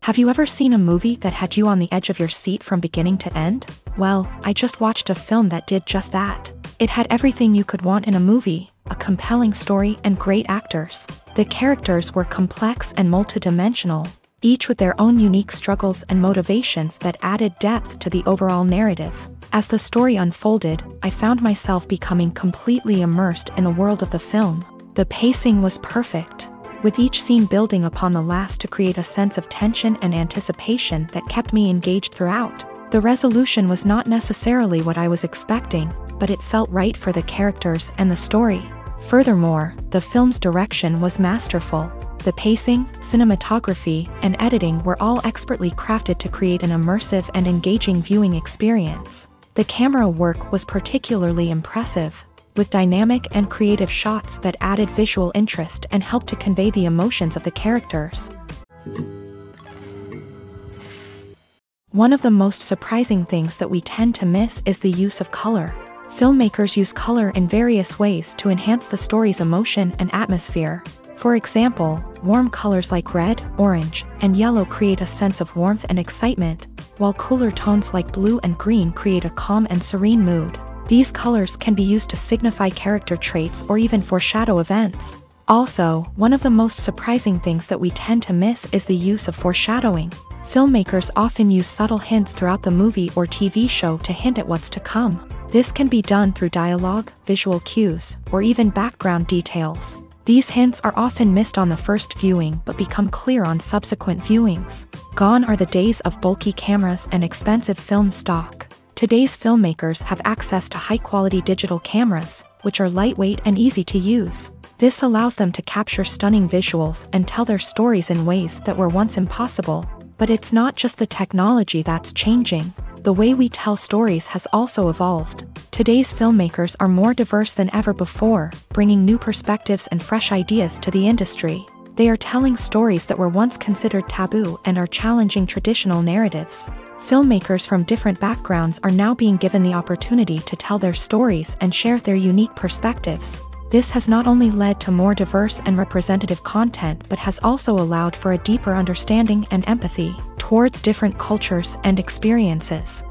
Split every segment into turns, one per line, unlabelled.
Have you ever seen a movie that had you on the edge of your seat from beginning to end? Well, I just watched a film that did just that. It had everything you could want in a movie, a compelling story and great actors. The characters were complex and multidimensional, each with their own unique struggles and motivations that added depth to the overall narrative. As the story unfolded, I found myself becoming completely immersed in the world of the film. The pacing was perfect, with each scene building upon the last to create a sense of tension and anticipation that kept me engaged throughout. The resolution was not necessarily what I was expecting, but it felt right for the characters and the story. Furthermore, the film's direction was masterful. The pacing, cinematography, and editing were all expertly crafted to create an immersive and engaging viewing experience. The camera work was particularly impressive, with dynamic and creative shots that added visual interest and helped to convey the emotions of the characters. One of the most surprising things that we tend to miss is the use of color. Filmmakers use color in various ways to enhance the story's emotion and atmosphere. For example, warm colors like red, orange, and yellow create a sense of warmth and excitement, while cooler tones like blue and green create a calm and serene mood. These colors can be used to signify character traits or even foreshadow events. Also, one of the most surprising things that we tend to miss is the use of foreshadowing. Filmmakers often use subtle hints throughout the movie or TV show to hint at what's to come. This can be done through dialogue, visual cues, or even background details. These hints are often missed on the first viewing but become clear on subsequent viewings. Gone are the days of bulky cameras and expensive film stock. Today's filmmakers have access to high-quality digital cameras, which are lightweight and easy to use. This allows them to capture stunning visuals and tell their stories in ways that were once impossible. But it's not just the technology that's changing. The way we tell stories has also evolved. Today's filmmakers are more diverse than ever before, bringing new perspectives and fresh ideas to the industry. They are telling stories that were once considered taboo and are challenging traditional narratives. Filmmakers from different backgrounds are now being given the opportunity to tell their stories and share their unique perspectives. This has not only led to more diverse and representative content but has also allowed for a deeper understanding and empathy towards different cultures and experiences.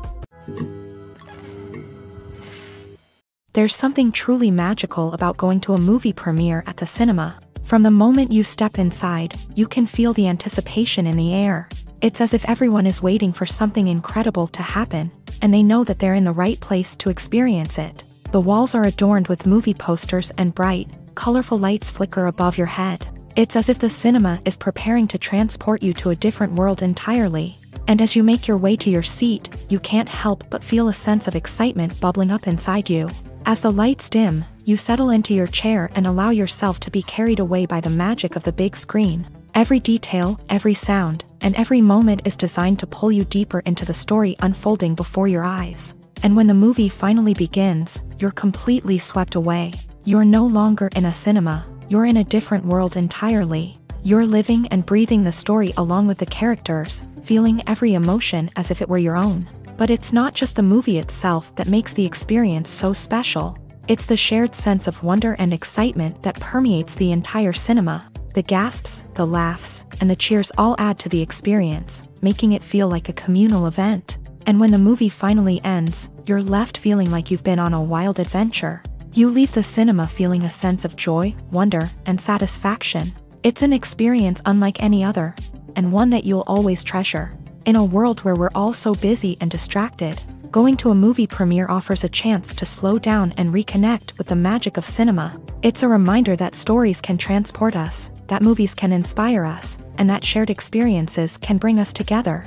There's something truly magical about going to a movie premiere at the cinema. From the moment you step inside, you can feel the anticipation in the air. It's as if everyone is waiting for something incredible to happen, and they know that they're in the right place to experience it. The walls are adorned with movie posters and bright, colorful lights flicker above your head. It's as if the cinema is preparing to transport you to a different world entirely. And as you make your way to your seat, you can't help but feel a sense of excitement bubbling up inside you. As the lights dim, you settle into your chair and allow yourself to be carried away by the magic of the big screen. Every detail, every sound, and every moment is designed to pull you deeper into the story unfolding before your eyes. And when the movie finally begins, you're completely swept away. You're no longer in a cinema, you're in a different world entirely. You're living and breathing the story along with the characters, feeling every emotion as if it were your own. But it's not just the movie itself that makes the experience so special. It's the shared sense of wonder and excitement that permeates the entire cinema. The gasps, the laughs, and the cheers all add to the experience, making it feel like a communal event. And when the movie finally ends, you're left feeling like you've been on a wild adventure. You leave the cinema feeling a sense of joy, wonder, and satisfaction. It's an experience unlike any other, and one that you'll always treasure. In a world where we're all so busy and distracted, going to a movie premiere offers a chance to slow down and reconnect with the magic of cinema. It's a reminder that stories can transport us, that movies can inspire us, and that shared experiences can bring us together.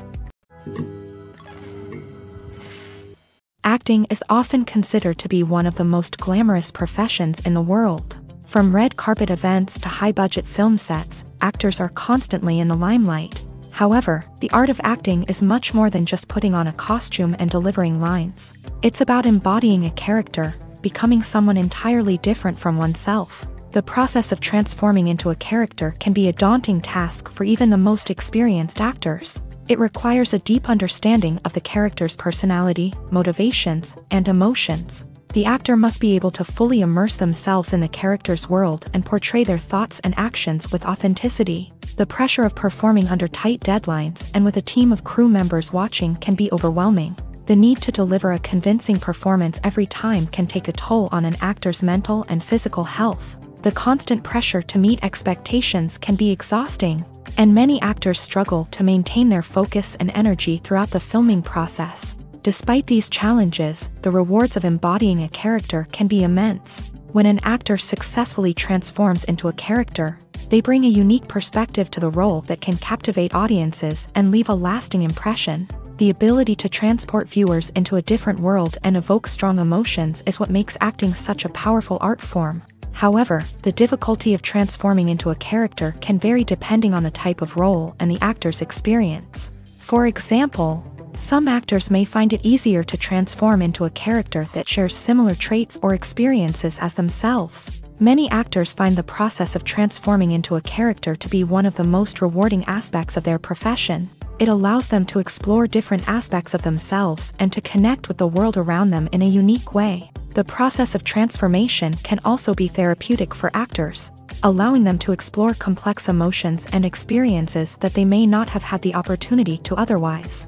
Acting is often considered to be one of the most glamorous professions in the world. From red carpet events to high-budget film sets, actors are constantly in the limelight. However, the art of acting is much more than just putting on a costume and delivering lines. It's about embodying a character, becoming someone entirely different from oneself. The process of transforming into a character can be a daunting task for even the most experienced actors. It requires a deep understanding of the character's personality, motivations, and emotions. The actor must be able to fully immerse themselves in the character's world and portray their thoughts and actions with authenticity. The pressure of performing under tight deadlines and with a team of crew members watching can be overwhelming. The need to deliver a convincing performance every time can take a toll on an actor's mental and physical health. The constant pressure to meet expectations can be exhausting, and many actors struggle to maintain their focus and energy throughout the filming process. Despite these challenges, the rewards of embodying a character can be immense. When an actor successfully transforms into a character, they bring a unique perspective to the role that can captivate audiences and leave a lasting impression. The ability to transport viewers into a different world and evoke strong emotions is what makes acting such a powerful art form. However, the difficulty of transforming into a character can vary depending on the type of role and the actor's experience. For example, some actors may find it easier to transform into a character that shares similar traits or experiences as themselves. Many actors find the process of transforming into a character to be one of the most rewarding aspects of their profession. It allows them to explore different aspects of themselves and to connect with the world around them in a unique way. The process of transformation can also be therapeutic for actors, allowing them to explore complex emotions and experiences that they may not have had the opportunity to otherwise.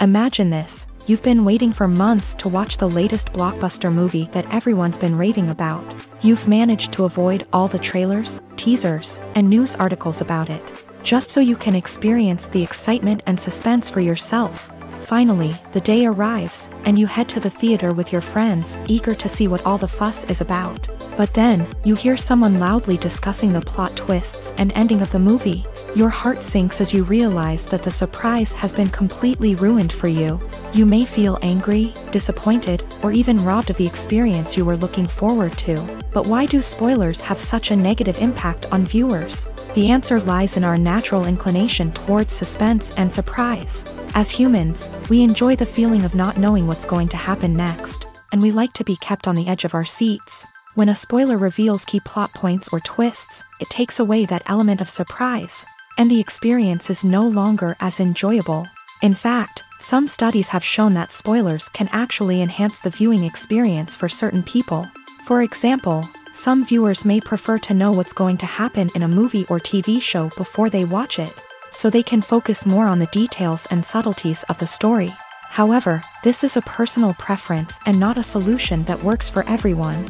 Imagine this: you've been waiting for months to watch the latest blockbuster movie that everyone's been raving about. You've managed to avoid all the trailers, teasers, and news articles about it, just so you can experience the excitement and suspense for yourself. Finally, the day arrives, and you head to the theater with your friends, eager to see what all the fuss is about. But then, you hear someone loudly discussing the plot twists and ending of the movie. Your heart sinks as you realize that the surprise has been completely ruined for you. You may feel angry, disappointed, or even robbed of the experience you were looking forward to. But why do spoilers have such a negative impact on viewers? The answer lies in our natural inclination towards suspense and surprise. As humans, we enjoy the feeling of not knowing what's going to happen next, and we like to be kept on the edge of our seats. When a spoiler reveals key plot points or twists, it takes away that element of surprise, and the experience is no longer as enjoyable. In fact, some studies have shown that spoilers can actually enhance the viewing experience for certain people. For example, some viewers may prefer to know what's going to happen in a movie or TV show before they watch it, so they can focus more on the details and subtleties of the story. However, this is a personal preference and not a solution that works for everyone.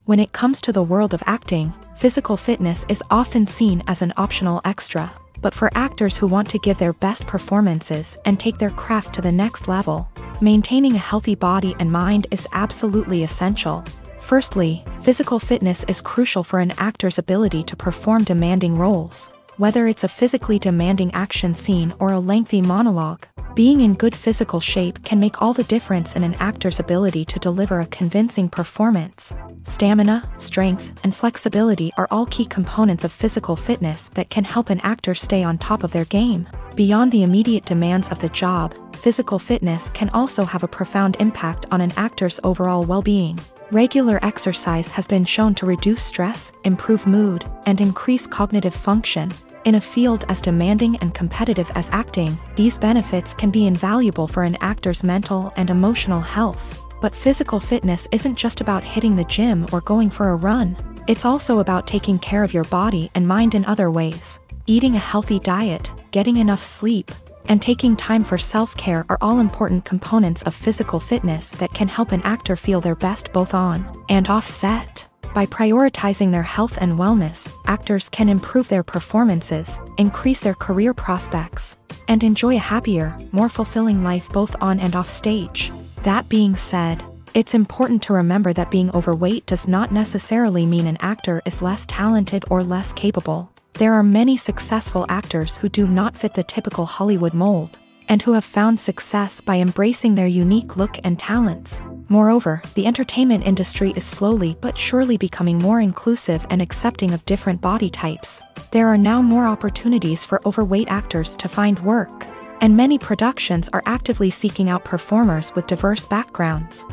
When it comes to the world of acting, physical fitness is often seen as an optional extra. But for actors who want to give their best performances and take their craft to the next level, maintaining a healthy body and mind is absolutely essential. Firstly, physical fitness is crucial for an actor's ability to perform demanding roles. Whether it's a physically demanding action scene or a lengthy monologue, being in good physical shape can make all the difference in an actor's ability to deliver a convincing performance. Stamina, strength, and flexibility are all key components of physical fitness that can help an actor stay on top of their game. Beyond the immediate demands of the job, physical fitness can also have a profound impact on an actor's overall well-being. Regular exercise has been shown to reduce stress, improve mood, and increase cognitive function. In a field as demanding and competitive as acting, these benefits can be invaluable for an actor's mental and emotional health. But physical fitness isn't just about hitting the gym or going for a run. It's also about taking care of your body and mind in other ways. Eating a healthy diet, getting enough sleep, and taking time for self-care are all important components of physical fitness that can help an actor feel their best both on and off set. By prioritizing their health and wellness, actors can improve their performances, increase their career prospects, and enjoy a happier, more fulfilling life both on and off stage. That being said, it's important to remember that being overweight does not necessarily mean an actor is less talented or less capable. There are many successful actors who do not fit the typical Hollywood mold, and who have found success by embracing their unique look and talents. Moreover, the entertainment industry is slowly but surely becoming more inclusive and accepting of different body types. There are now more opportunities for overweight actors to find work, and many productions are actively seeking out performers with diverse backgrounds.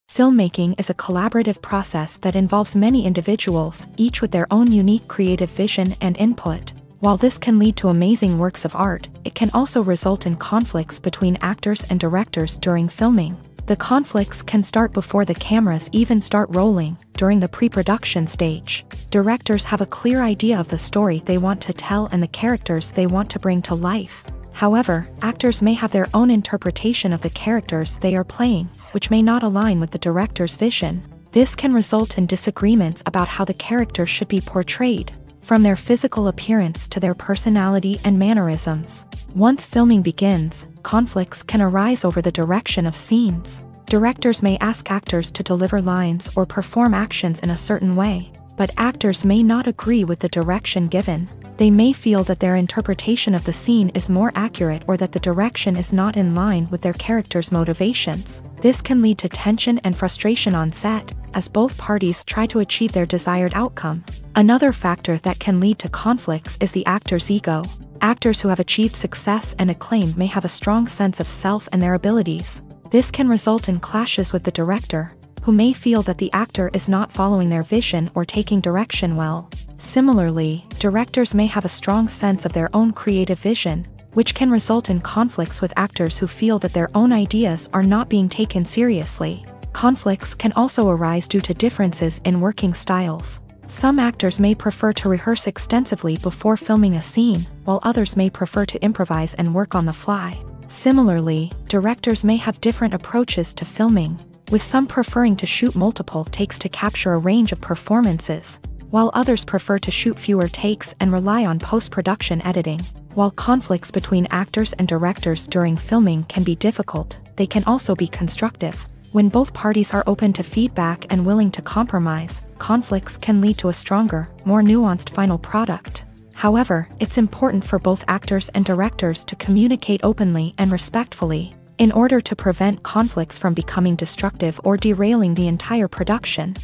Filmmaking is a collaborative process that involves many individuals, each with their own unique creative vision and input. While this can lead to amazing works of art, it can also result in conflicts between actors and directors during filming. The conflicts can start before the cameras even start rolling, during the pre-production stage. Directors have a clear idea of the story they want to tell and the characters they want to bring to life. However, actors may have their own interpretation of the characters they are playing, which may not align with the director's vision. This can result in disagreements about how the character should be portrayed, from their physical appearance to their personality and mannerisms. Once filming begins, conflicts can arise over the direction of scenes. Directors may ask actors to deliver lines or perform actions in a certain way, but actors may not agree with the direction given. They may feel that their interpretation of the scene is more accurate or that the direction is not in line with their character's motivations. This can lead to tension and frustration on set, as both parties try to achieve their desired outcome. Another factor that can lead to conflicts is the actor's ego. Actors who have achieved success and acclaim may have a strong sense of self and their abilities. This can result in clashes with the director, who may feel that the actor is not following their vision or taking direction well. Similarly, directors may have a strong sense of their own creative vision, which can result in conflicts with actors who feel that their own ideas are not being taken seriously. Conflicts can also arise due to differences in working styles. Some actors may prefer to rehearse extensively before filming a scene, while others may prefer to improvise and work on the fly. Similarly, directors may have different approaches to filming, with some preferring to shoot multiple takes to capture a range of performances, while others prefer to shoot fewer takes and rely on post-production editing. While conflicts between actors and directors during filming can be difficult, they can also be constructive. When both parties are open to feedback and willing to compromise, conflicts can lead to a stronger, more nuanced final product. However, it's important for both actors and directors to communicate openly and respectfully, in order to prevent conflicts from becoming destructive or derailing the entire production.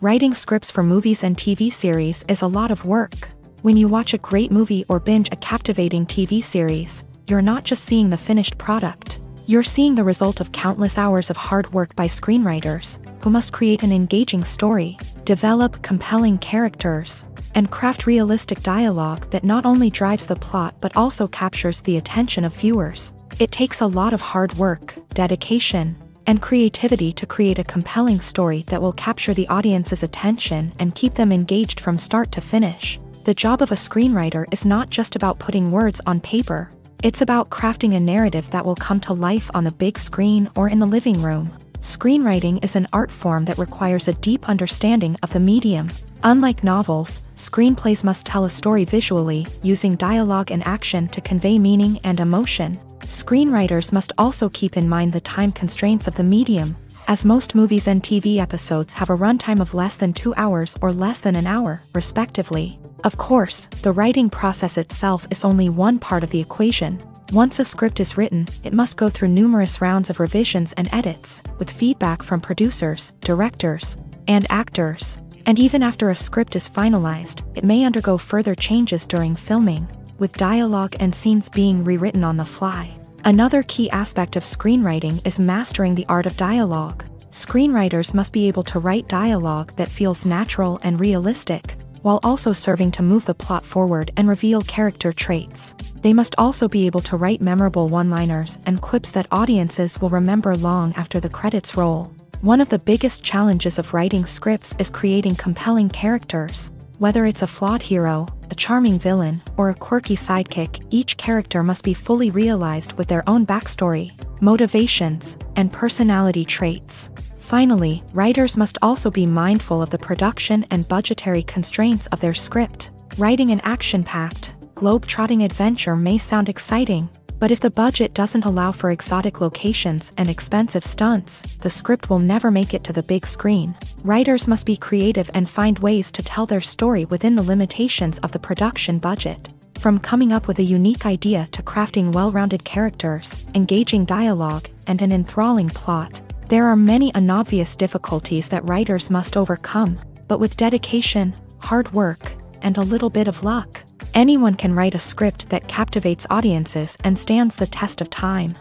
Writing scripts for movies and TV series is a lot of work. When you watch a great movie or binge a captivating TV series, you're not just seeing the finished product. You're seeing the result of countless hours of hard work by screenwriters, who must create an engaging story, develop compelling characters, and craft realistic dialogue that not only drives the plot but also captures the attention of viewers. It takes a lot of hard work, dedication, and creativity to create a compelling story that will capture the audience's attention and keep them engaged from start to finish. The job of a screenwriter is not just about putting words on paper. It's about crafting a narrative that will come to life on the big screen or in the living room. Screenwriting is an art form that requires a deep understanding of the medium. Unlike novels, screenplays must tell a story visually, using dialogue and action to convey meaning and emotion. Screenwriters must also keep in mind the time constraints of the medium, as most movies and TV episodes have a runtime of less than 2 hours or less than an hour, respectively. Of course, the writing process itself is only one part of the equation. Once a script is written, it must go through numerous rounds of revisions and edits, with feedback from producers, directors, and actors. And even after a script is finalized, it may undergo further changes during filming, with dialogue and scenes being rewritten on the fly. Another key aspect of screenwriting is mastering the art of dialogue. Screenwriters must be able to write dialogue that feels natural and realistic, while also serving to move the plot forward and reveal character traits. They must also be able to write memorable one-liners and quips that audiences will remember long after the credits roll. One of the biggest challenges of writing scripts is creating compelling characters. Whether it's a flawed hero, a charming villain, or a quirky sidekick, each character must be fully realized with their own backstory, motivations, and personality traits. Finally, writers must also be mindful of the production and budgetary constraints of their script. Writing an action-packed, globe-trotting adventure may sound exciting, but if the budget doesn't allow for exotic locations and expensive stunts, the script will never make it to the big screen. Writers must be creative and find ways to tell their story within the limitations of the production budget. From coming up with a unique idea to crafting well-rounded characters, engaging dialogue, and an enthralling plot, there are many unobvious difficulties that writers must overcome, but with dedication, hard work, and a little bit of luck, anyone can write a script that captivates audiences and stands the test of time.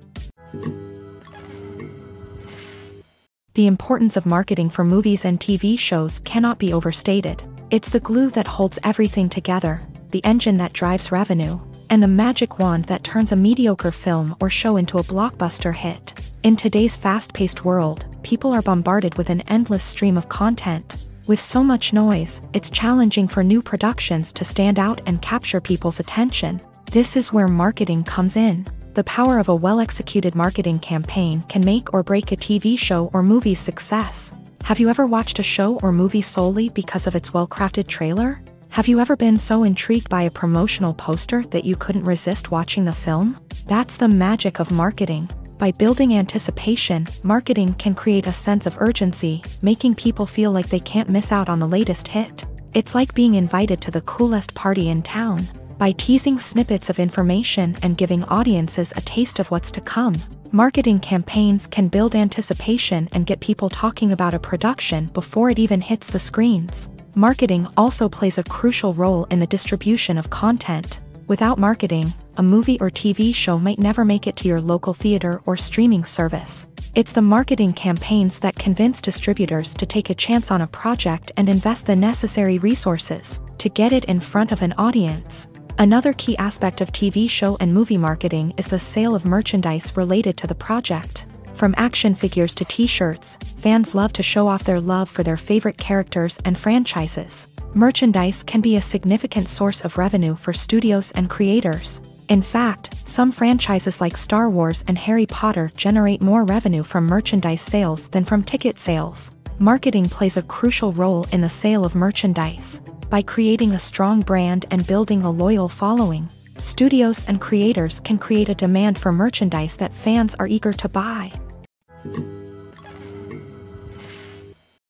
The importance of marketing for movies and TV shows cannot be overstated. It's the glue that holds everything together, the engine that drives revenue, and the magic wand that turns a mediocre film or show into a blockbuster hit. In today's fast-paced world, people are bombarded with an endless stream of content. With so much noise, it's challenging for new productions to stand out and capture people's attention. This is where marketing comes in. The power of a well-executed marketing campaign can make or break a TV show or movie's success. Have you ever watched a show or movie solely because of its well-crafted trailer? Have you ever been so intrigued by a promotional poster that you couldn't resist watching the film? That's the magic of marketing. By building anticipation, marketing can create a sense of urgency, making people feel like they can't miss out on the latest hit. It's like being invited to the coolest party in town. By teasing snippets of information and giving audiences a taste of what's to come, marketing campaigns can build anticipation and get people talking about a production before it even hits the screens. Marketing also plays a crucial role in the distribution of content. Without marketing, a movie or TV show might never make it to your local theater or streaming service. It's the marketing campaigns that convince distributors to take a chance on a project and invest the necessary resources to get it in front of an audience. Another key aspect of TV show and movie marketing is the sale of merchandise related to the project. From action figures to t-shirts, fans love to show off their love for their favorite characters and franchises. Merchandise can be a significant source of revenue for studios and creators. In fact, some franchises like Star Wars and Harry Potter generate more revenue from merchandise sales than from ticket sales. Marketing plays a crucial role in the sale of merchandise. By creating a strong brand and building a loyal following, studios and creators can create a demand for merchandise that fans are eager to buy.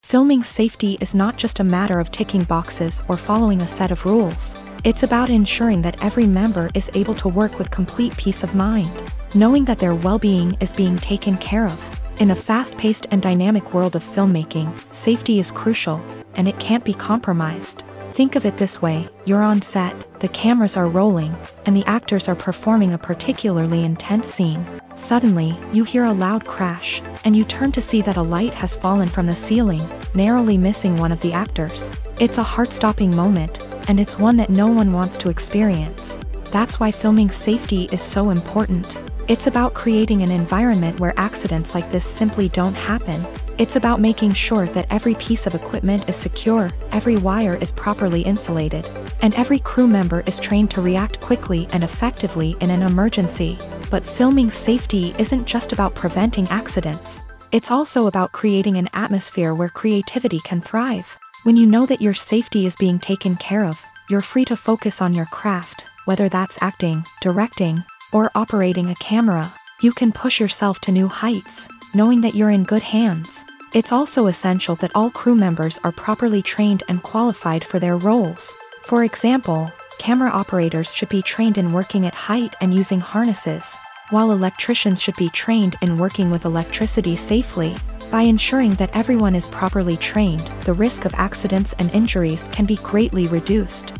Filming safety is not just a matter of ticking boxes or following a set of rules. It's about ensuring that every member is able to work with complete peace of mind, knowing that their well-being is being taken care of. In a fast-paced and dynamic world of filmmaking, safety is crucial, and it can't be compromised. Think of it this way: you're on set, the cameras are rolling, and the actors are performing a particularly intense scene. Suddenly, you hear a loud crash, and you turn to see that a light has fallen from the ceiling, narrowly missing one of the actors. It's a heart-stopping moment, and it's one that no one wants to experience. That's why filming safety is so important. It's about creating an environment where accidents like this simply don't happen. It's about making sure that every piece of equipment is secure, every wire is properly insulated, and every crew member is trained to react quickly and effectively in an emergency. But filming safety isn't just about preventing accidents. It's also about creating an atmosphere where creativity can thrive. When you know that your safety is being taken care of, you're free to focus on your craft, whether that's acting, directing, or operating a camera. You can push yourself to new heights, knowing that you're in good hands. It's also essential that all crew members are properly trained and qualified for their roles. For example, camera operators should be trained in working at height and using harnesses, while electricians should be trained in working with electricity safely. By ensuring that everyone is properly trained, the risk of accidents and injuries can be greatly reduced.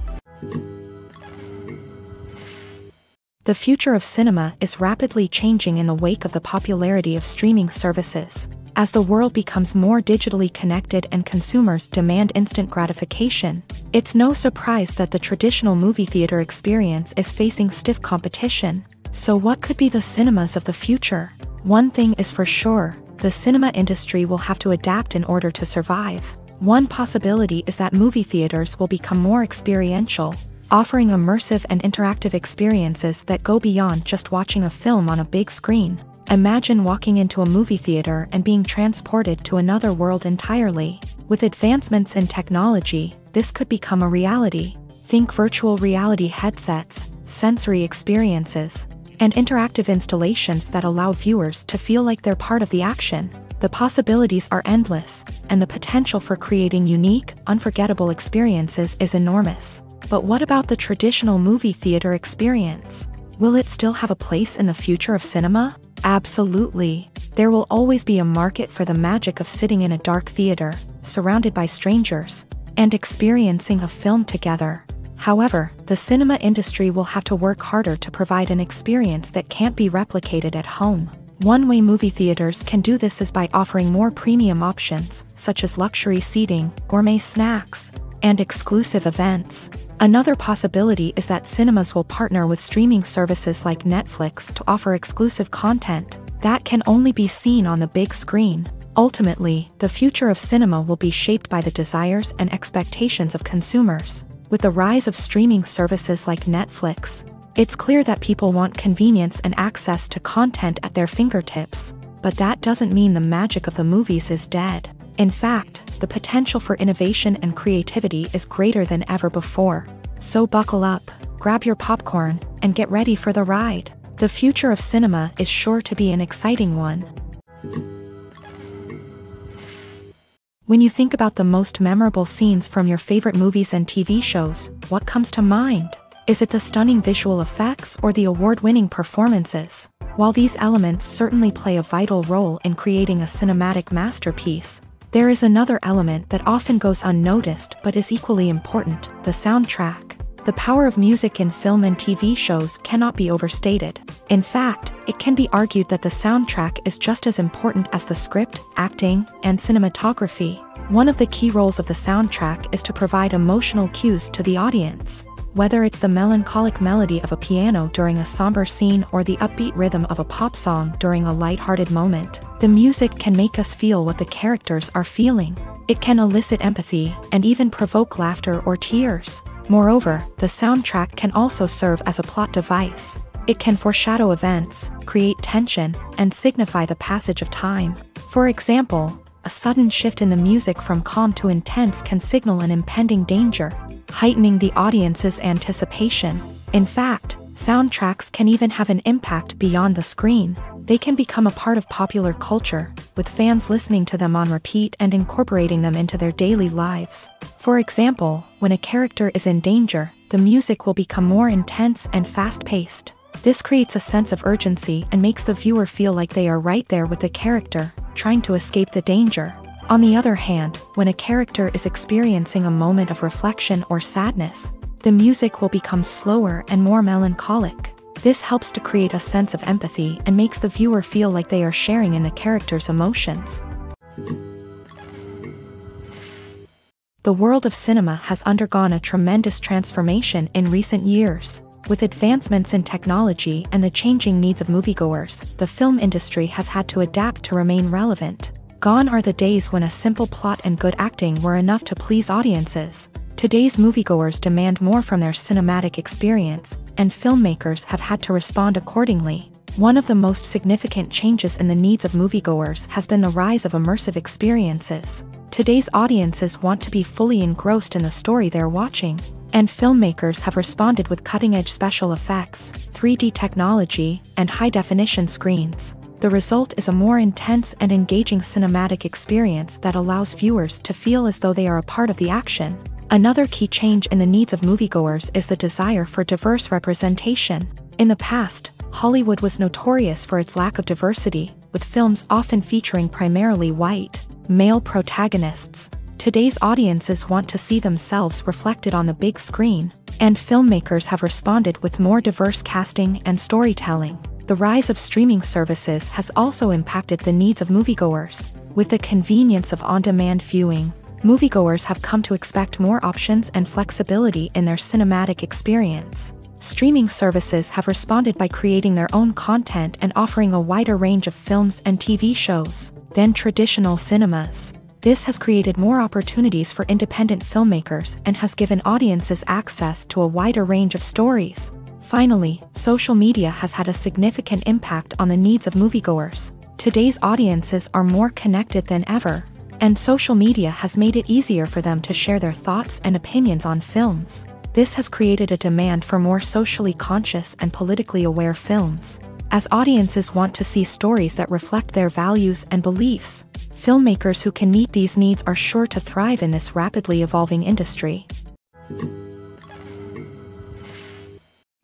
The future of cinema is rapidly changing in the wake of the popularity of streaming services. As the world becomes more digitally connected and consumers demand instant gratification, it's no surprise that the traditional movie theater experience is facing stiff competition. So what could be the cinemas of the future? One thing is for sure: the cinema industry will have to adapt in order to survive. One possibility is that movie theaters will become more experiential, offering immersive and interactive experiences that go beyond just watching a film on a big screen. Imagine walking into a movie theater and being transported to another world entirely. With advancements in technology, this could become a reality. Think virtual reality headsets, sensory experiences, and interactive installations that allow viewers to feel like they're part of the action. The possibilities are endless, and the potential for creating unique, unforgettable experiences is enormous. But what about the traditional movie theater experience? Will it still have a place in the future of cinema? Absolutely. There will always be a market for the magic of sitting in a dark theater, surrounded by strangers, and experiencing a film together. However, the cinema industry will have to work harder to provide an experience that can't be replicated at home. One way movie theaters can do this is by offering more premium options, such as luxury seating, gourmet snacks, and exclusive events. Another possibility is that cinemas will partner with streaming services like Netflix to offer exclusive content that can only be seen on the big screen. Ultimately, the future of cinema will be shaped by the desires and expectations of consumers. With the rise of streaming services like Netflix, it's clear that people want convenience and access to content at their fingertips. But that doesn't mean the magic of the movies is dead. In fact, the potential for innovation and creativity is greater than ever before. So buckle up, grab your popcorn, and get ready for the ride. The future of cinema is sure to be an exciting one. When you think about the most memorable scenes from your favorite movies and TV shows, what comes to mind? Is it the stunning visual effects or the award-winning performances? While these elements certainly play a vital role in creating a cinematic masterpiece, there is another element that often goes unnoticed but is equally important: the soundtrack. The power of music in film and TV shows cannot be overstated. In fact, it can be argued that the soundtrack is just as important as the script, acting, and cinematography. One of the key roles of the soundtrack is to provide emotional cues to the audience. Whether it's the melancholic melody of a piano during a somber scene or the upbeat rhythm of a pop song during a lighthearted moment, the music can make us feel what the characters are feeling. It can elicit empathy and even provoke laughter or tears. Moreover, the soundtrack can also serve as a plot device. It can foreshadow events, create tension, and signify the passage of time. For example, a sudden shift in the music from calm to intense can signal an impending danger, heightening the audience's anticipation. In fact, soundtracks can even have an impact beyond the screen. They can become a part of popular culture, with fans listening to them on repeat and incorporating them into their daily lives. For example, when a character is in danger, the music will become more intense and fast-paced. This creates a sense of urgency and makes the viewer feel like they are right there with the character, trying to escape the danger. On the other hand, when a character is experiencing a moment of reflection or sadness, the music will become slower and more melancholic. This helps to create a sense of empathy and makes the viewer feel like they are sharing in the character's emotions. The world of cinema has undergone a tremendous transformation in recent years. With advancements in technology and the changing needs of moviegoers, the film industry has had to adapt to remain relevant. Gone are the days when a simple plot and good acting were enough to please audiences. Today's moviegoers demand more from their cinematic experience, and filmmakers have had to respond accordingly. One of the most significant changes in the needs of moviegoers has been the rise of immersive experiences. Today's audiences want to be fully engrossed in the story they're watching, and filmmakers have responded with cutting-edge special effects, 3D technology, and high-definition screens. The result is a more intense and engaging cinematic experience that allows viewers to feel as though they are a part of the action. Another key change in the needs of moviegoers is the desire for diverse representation. In the past, Hollywood was notorious for its lack of diversity, with films often featuring primarily white, male protagonists. Today's audiences want to see themselves reflected on the big screen, and filmmakers have responded with more diverse casting and storytelling. The rise of streaming services has also impacted the needs of moviegoers. With the convenience of on-demand viewing, moviegoers have come to expect more options and flexibility in their cinematic experience. Streaming services have responded by creating their own content and offering a wider range of films and TV shows than traditional cinemas. This has created more opportunities for independent filmmakers and has given audiences access to a wider range of stories. Finally, social media has had a significant impact on the needs of moviegoers. Today's audiences are more connected than ever, and social media has made it easier for them to share their thoughts and opinions on films. This has created a demand for more socially conscious and politically aware films. As audiences want to see stories that reflect their values and beliefs, filmmakers who can meet these needs are sure to thrive in this rapidly evolving industry.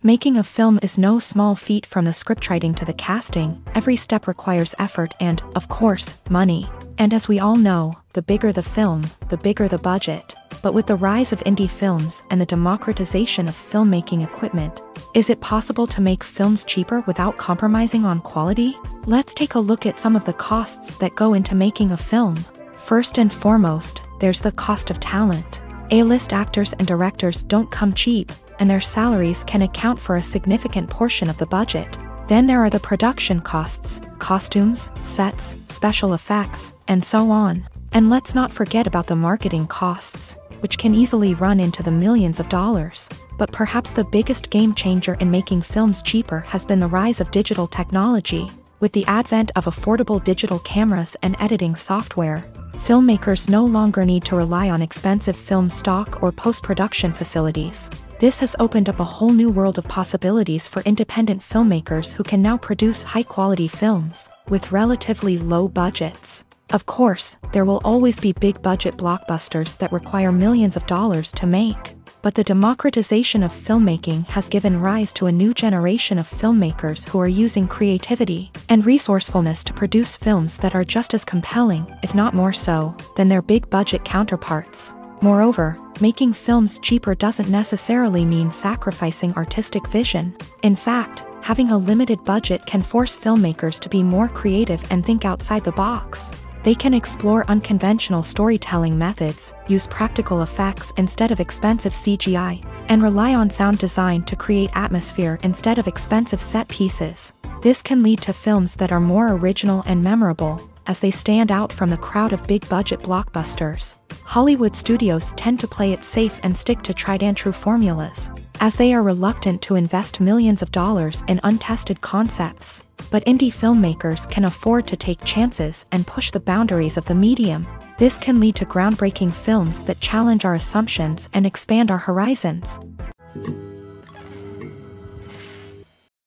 Making a film is no small feat. From the scriptwriting to the casting, every step requires effort and, of course, money. And as we all know, the bigger the film, the bigger the budget. But with the rise of indie films and the democratization of filmmaking equipment, is it possible to make films cheaper without compromising on quality? Let's take a look at some of the costs that go into making a film. First and foremost, there's the cost of talent. A-list actors and directors don't come cheap, and their salaries can account for a significant portion of the budget. Then there are the production costs, costumes, sets, special effects, and so on. And let's not forget about the marketing costs, which can easily run into the millions of dollars. But perhaps the biggest game changer in making films cheaper has been the rise of digital technology. With the advent of affordable digital cameras and editing software, filmmakers no longer need to rely on expensive film stock or post-production facilities. This has opened up a whole new world of possibilities for independent filmmakers who can now produce high-quality films with relatively low budgets. Of course, there will always be big-budget blockbusters that require millions of dollars to make. But the democratization of filmmaking has given rise to a new generation of filmmakers who are using creativity and resourcefulness to produce films that are just as compelling, if not more so, than their big-budget counterparts. Moreover, making films cheaper doesn't necessarily mean sacrificing artistic vision. In fact, having a limited budget can force filmmakers to be more creative and think outside the box. They can explore unconventional storytelling methods, use practical effects instead of expensive CGI, and rely on sound design to create atmosphere instead of expensive set pieces. This can lead to films that are more original and memorable, as they stand out from the crowd of big-budget blockbusters. Hollywood studios tend to play it safe and stick to tried-and-true formulas, as they are reluctant to invest millions of dollars in untested concepts. But indie filmmakers can afford to take chances and push the boundaries of the medium. This can lead to groundbreaking films that challenge our assumptions and expand our horizons.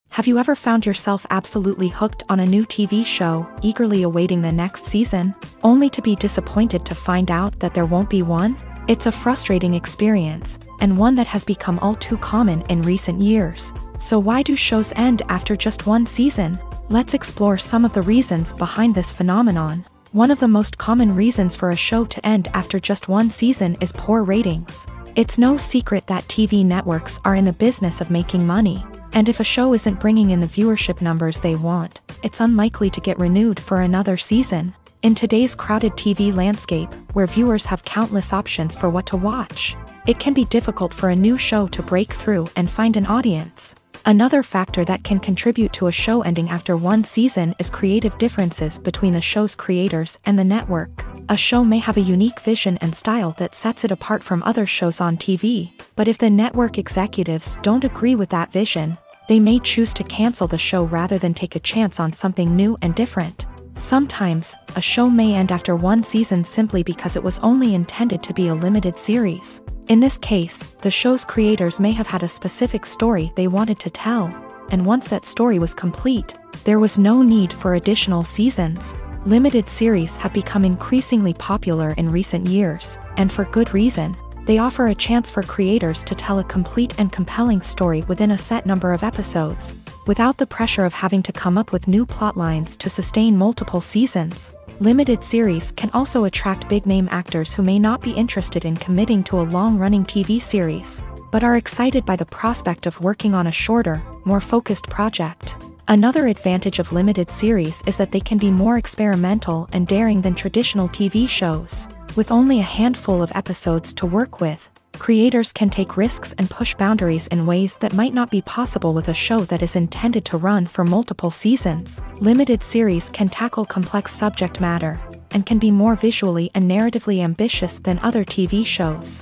Have you ever found yourself absolutely hooked on a new TV show, eagerly awaiting the next season, only to be disappointed to find out that there won't be one? It's a frustrating experience, and one that has become all too common in recent years. So why do shows end after just one season? Let's explore some of the reasons behind this phenomenon. One of the most common reasons for a show to end after just one season is poor ratings. It's no secret that TV networks are in the business of making money. And if a show isn't bringing in the viewership numbers they want, it's unlikely to get renewed for another season. In today's crowded TV landscape, where viewers have countless options for what to watch, it can be difficult for a new show to break through and find an audience. Another factor that can contribute to a show ending after one season is creative differences between the show's creators and the network. A show may have a unique vision and style that sets it apart from other shows on TV, but if the network executives don't agree with that vision, they may choose to cancel the show rather than take a chance on something new and different. Sometimes, a show may end after one season simply because it was only intended to be a limited series. In this case, the show's creators may have had a specific story they wanted to tell, and once that story was complete, there was no need for additional seasons. Limited series have become increasingly popular in recent years, and for good reason. They offer a chance for creators to tell a complete and compelling story within a set number of episodes, without the pressure of having to come up with new plotlines to sustain multiple seasons. Limited series can also attract big-name actors who may not be interested in committing to a long-running TV series, but are excited by the prospect of working on a shorter, more focused project. Another advantage of limited series is that they can be more experimental and daring than traditional TV shows. With only a handful of episodes to work with, creators can take risks and push boundaries in ways that might not be possible with a show that is intended to run for multiple seasons. Limited series can tackle complex subject matter, and can be more visually and narratively ambitious than other TV shows.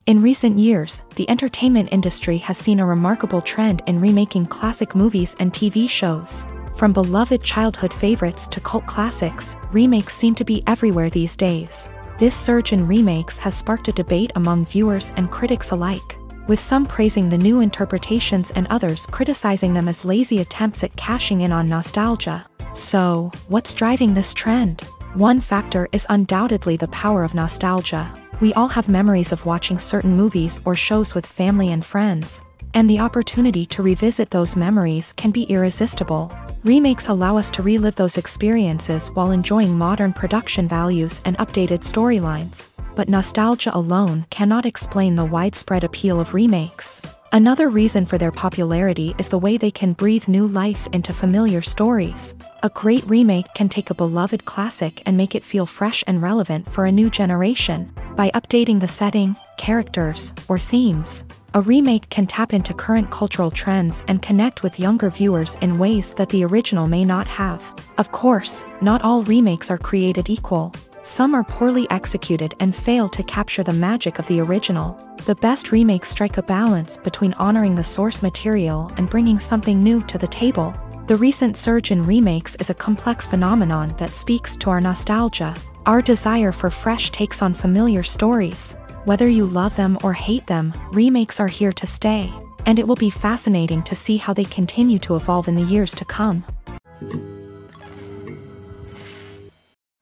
In recent years, the entertainment industry has seen a remarkable trend in remaking classic movies and TV shows. From beloved childhood favorites to cult classics, remakes seem to be everywhere these days. This surge in remakes has sparked a debate among viewers and critics alike, with some praising the new interpretations and others criticizing them as lazy attempts at cashing in on nostalgia. So, what's driving this trend? One factor is undoubtedly the power of nostalgia. We all have memories of watching certain movies or shows with family and friends, and the opportunity to revisit those memories can be irresistible. Remakes allow us to relive those experiences while enjoying modern production values and updated storylines, but nostalgia alone cannot explain the widespread appeal of remakes. Another reason for their popularity is the way they can breathe new life into familiar stories. A great remake can take a beloved classic and make it feel fresh and relevant for a new generation. By updating the setting, characters, or themes, a remake can tap into current cultural trends and connect with younger viewers in ways that the original may not have. Of course, not all remakes are created equal. Some are poorly executed and fail to capture the magic of the original. The best remakes strike a balance between honoring the source material and bringing something new to the table. The recent surge in remakes is a complex phenomenon that speaks to our nostalgia, our desire for fresh takes on familiar stories. Whether you love them or hate them, remakes are here to stay, and it will be fascinating to see how they continue to evolve in the years to come.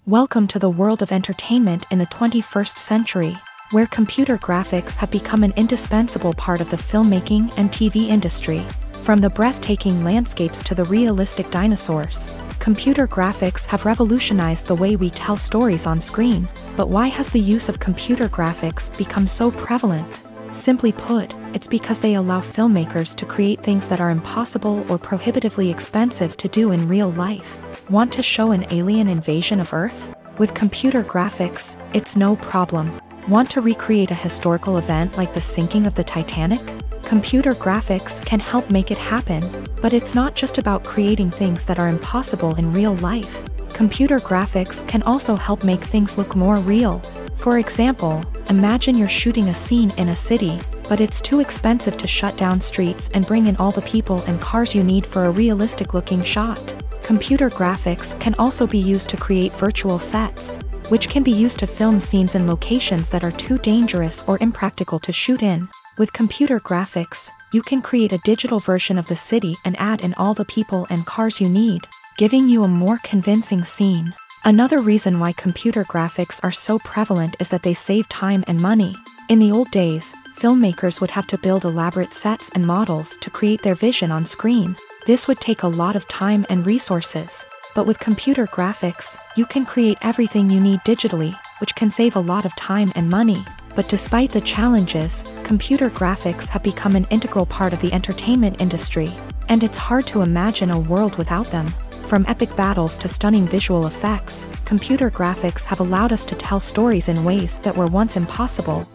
Welcome to the world of entertainment in the 21st century, where computer graphics have become an indispensable part of the filmmaking and TV industry. From the breathtaking landscapes to the realistic dinosaurs, computer graphics have revolutionized the way we tell stories on screen. But why has the use of computer graphics become so prevalent? Simply put, it's because they allow filmmakers to create things that are impossible or prohibitively expensive to do in real life. Want to show an alien invasion of Earth? With computer graphics, it's no problem. Want to recreate a historical event like the sinking of the Titanic? Computer graphics can help make it happen, but it's not just about creating things that are impossible in real life. Computer graphics can also help make things look more real. For example, imagine you're shooting a scene in a city, but it's too expensive to shut down streets and bring in all the people and cars you need for a realistic-looking shot. Computer graphics can also be used to create virtual sets, which can be used to film scenes in locations that are too dangerous or impractical to shoot in. With computer graphics, you can create a digital version of the city and add in all the people and cars you need, giving you a more convincing scene. Another reason why computer graphics are so prevalent is that they save time and money. In the old days, filmmakers would have to build elaborate sets and models to create their vision on screen. This would take a lot of time and resources. But with computer graphics, you can create everything you need digitally, which can save a lot of time and money. But despite the challenges, computer graphics have become an integral part of the entertainment industry, and it's hard to imagine a world without them. From epic battles to stunning visual effects, computer graphics have allowed us to tell stories in ways that were once impossible.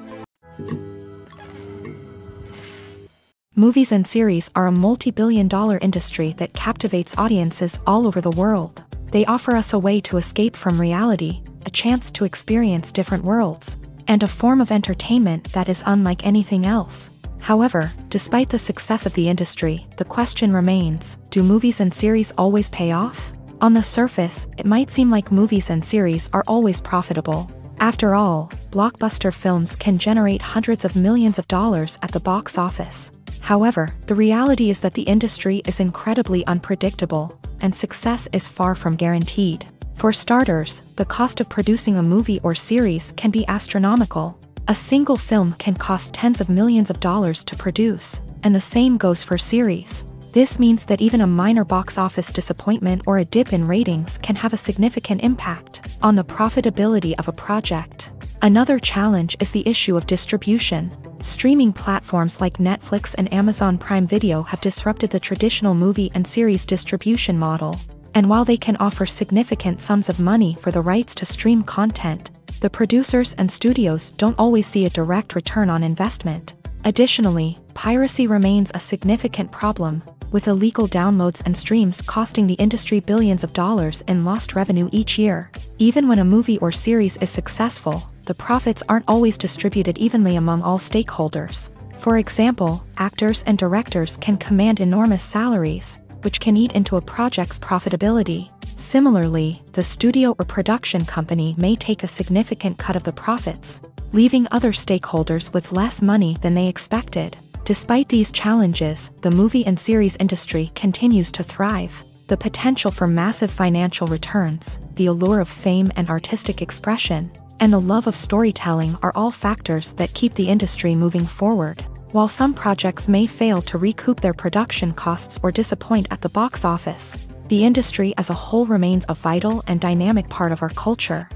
Movies and series are a multi-billion-dollar industry that captivates audiences all over the world. They offer us a way to escape from reality, a chance to experience different worlds, and a form of entertainment that is unlike anything else. However, despite the success of the industry, the question remains, do movies and series always pay off? On the surface, it might seem like movies and series are always profitable. After all, blockbuster films can generate hundreds of millions of dollars at the box office. However, the reality is that the industry is incredibly unpredictable, and success is far from guaranteed. For starters, the cost of producing a movie or series can be astronomical. A single film can cost tens of millions of dollars to produce, and the same goes for series. This means that even a minor box office disappointment or a dip in ratings can have a significant impact on the profitability of a project. Another challenge is the issue of distribution. Streaming platforms like Netflix and Amazon Prime Video have disrupted the traditional movie and series distribution model. And while they can offer significant sums of money for the rights to stream content, the producers and studios don't always see a direct return on investment. Additionally, piracy remains a significant problem, with illegal downloads and streams costing the industry billions of dollars in lost revenue each year. Even when a movie or series is successful, the profits aren't always distributed evenly among all stakeholders. For example, actors and directors can command enormous salaries, which can eat into a project's profitability. Similarly, the studio or production company may take a significant cut of the profits, leaving other stakeholders with less money than they expected. Despite these challenges, the movie and series industry continues to thrive. The potential for massive financial returns, the allure of fame and artistic expression, and the love of storytelling are all factors that keep the industry moving forward. While some projects may fail to recoup their production costs or disappoint at the box office, the industry as a whole remains a vital and dynamic part of our culture.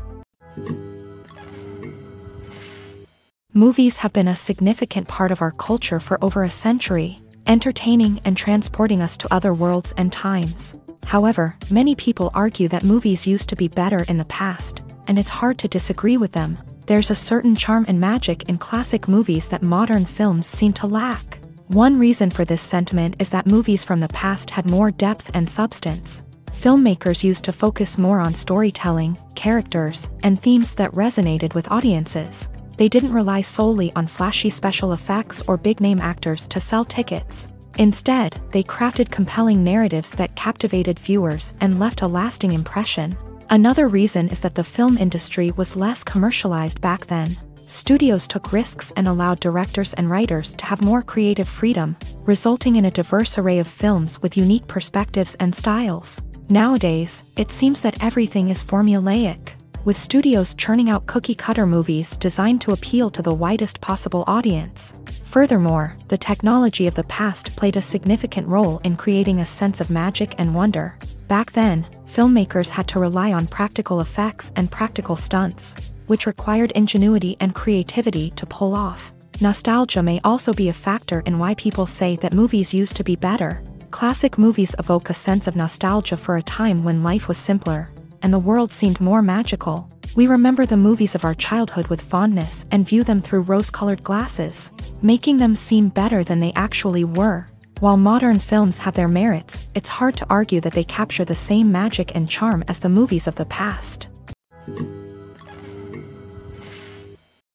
Movies have been a significant part of our culture for over a century, entertaining and transporting us to other worlds and times. However, many people argue that movies used to be better in the past, and it's hard to disagree with them. There's a certain charm and magic in classic movies that modern films seem to lack. One reason for this sentiment is that movies from the past had more depth and substance. Filmmakers used to focus more on storytelling, characters, and themes that resonated with audiences. They didn't rely solely on flashy special effects or big-name actors to sell tickets. Instead, they crafted compelling narratives that captivated viewers and left a lasting impression. Another reason is that the film industry was less commercialized back then. Studios took risks and allowed directors and writers to have more creative freedom, resulting in a diverse array of films with unique perspectives and styles. Nowadays, it seems that everything is formulaic, with studios churning out cookie-cutter movies designed to appeal to the widest possible audience. Furthermore, the technology of the past played a significant role in creating a sense of magic and wonder. Back then, filmmakers had to rely on practical effects and practical stunts, which required ingenuity and creativity to pull off. Nostalgia may also be a factor in why people say that movies used to be better. Classic movies evoke a sense of nostalgia for a time when life was simpler, and the world seemed more magical. We remember the movies of our childhood with fondness and view them through rose-colored glasses, making them seem better than they actually were. While modern films have their merits, it's hard to argue that they capture the same magic and charm as the movies of the past.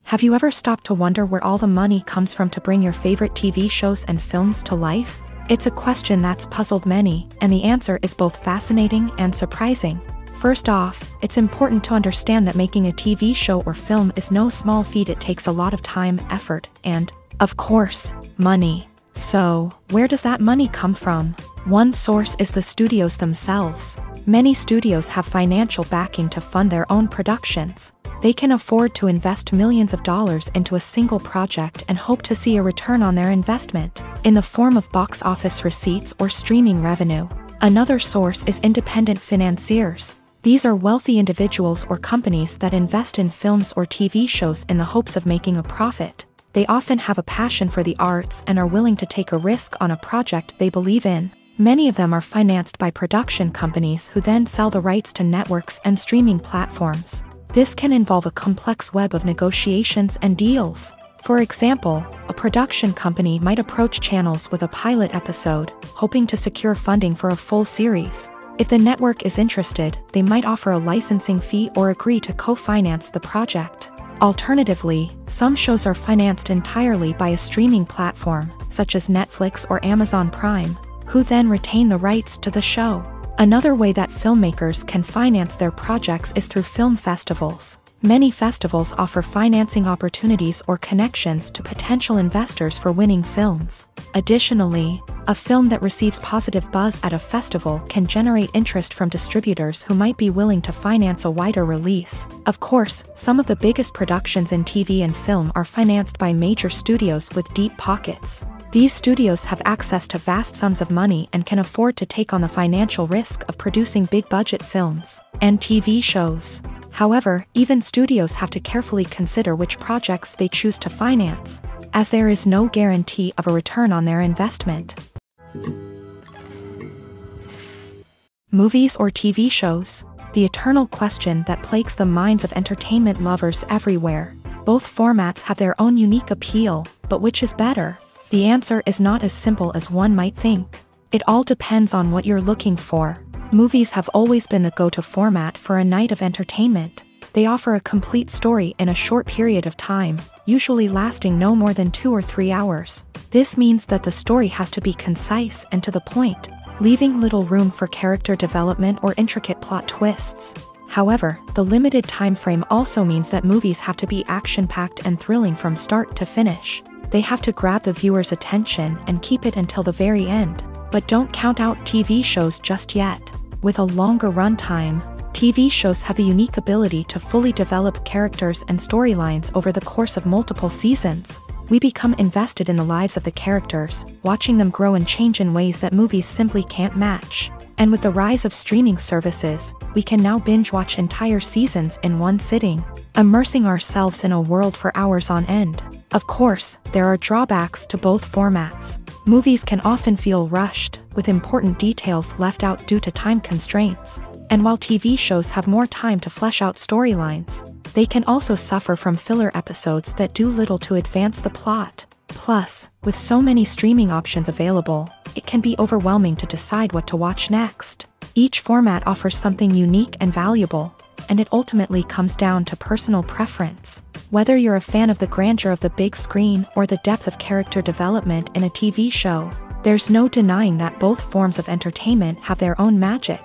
Have you ever stopped to wonder where all the money comes from to bring your favorite TV shows and films to life? It's a question that's puzzled many, and the answer is both fascinating and surprising. First off, it's important to understand that making a TV show or film is no small feat. It takes a lot of time, effort, and, of course, money. So, where does that money come from? One source is the studios themselves. Many studios have financial backing to fund their own productions. They can afford to invest millions of dollars into a single project and hope to see a return on their investment, in the form of box office receipts or streaming revenue. Another source is independent financiers. These are wealthy individuals or companies that invest in films or TV shows in the hopes of making a profit. They often have a passion for the arts and are willing to take a risk on a project they believe in. Many of them are financed by production companies who then sell the rights to networks and streaming platforms. This can involve a complex web of negotiations and deals. For example, a production company might approach channels with a pilot episode, hoping to secure funding for a full series. If the network is interested, they might offer a licensing fee or agree to co-finance the project. Alternatively, some shows are financed entirely by a streaming platform, such as Netflix or Amazon Prime, who then retain the rights to the show. Another way that filmmakers can finance their projects is through film festivals. Many festivals offer financing opportunities or connections to potential investors for winning films. Additionally, a film that receives positive buzz at a festival can generate interest from distributors who might be willing to finance a wider release. Of course, some of the biggest productions in TV and film are financed by major studios with deep pockets. These studios have access to vast sums of money and can afford to take on the financial risk of producing big-budget films and TV shows. However, even studios have to carefully consider which projects they choose to finance, as there is no guarantee of a return on their investment. Movies or TV shows? The eternal question that plagues the minds of entertainment lovers everywhere. Both formats have their own unique appeal, but which is better? The answer is not as simple as one might think. It all depends on what you're looking for. Movies have always been the go-to format for a night of entertainment. They offer a complete story in a short period of time, usually lasting no more than 2 or 3 hours. This means that the story has to be concise and to the point, leaving little room for character development or intricate plot twists. However, the limited time frame also means that movies have to be action-packed and thrilling from start to finish. They have to grab the viewer's attention and keep it until the very end. But don't count out TV shows just yet. With a longer runtime, TV shows have the unique ability to fully develop characters and storylines over the course of multiple seasons. We become invested in the lives of the characters, watching them grow and change in ways that movies simply can't match. And with the rise of streaming services, we can now binge-watch entire seasons in one sitting, immersing ourselves in a world for hours on end. Of course, there are drawbacks to both formats. Movies can often feel rushed, with important details left out due to time constraints. And while TV shows have more time to flesh out storylines, they can also suffer from filler episodes that do little to advance the plot. Plus, with so many streaming options available, it can be overwhelming to decide what to watch next. Each format offers something unique and valuable, and it ultimately comes down to personal preference. Whether you're a fan of the grandeur of the big screen or the depth of character development in a TV show, there's no denying that both forms of entertainment have their own magic.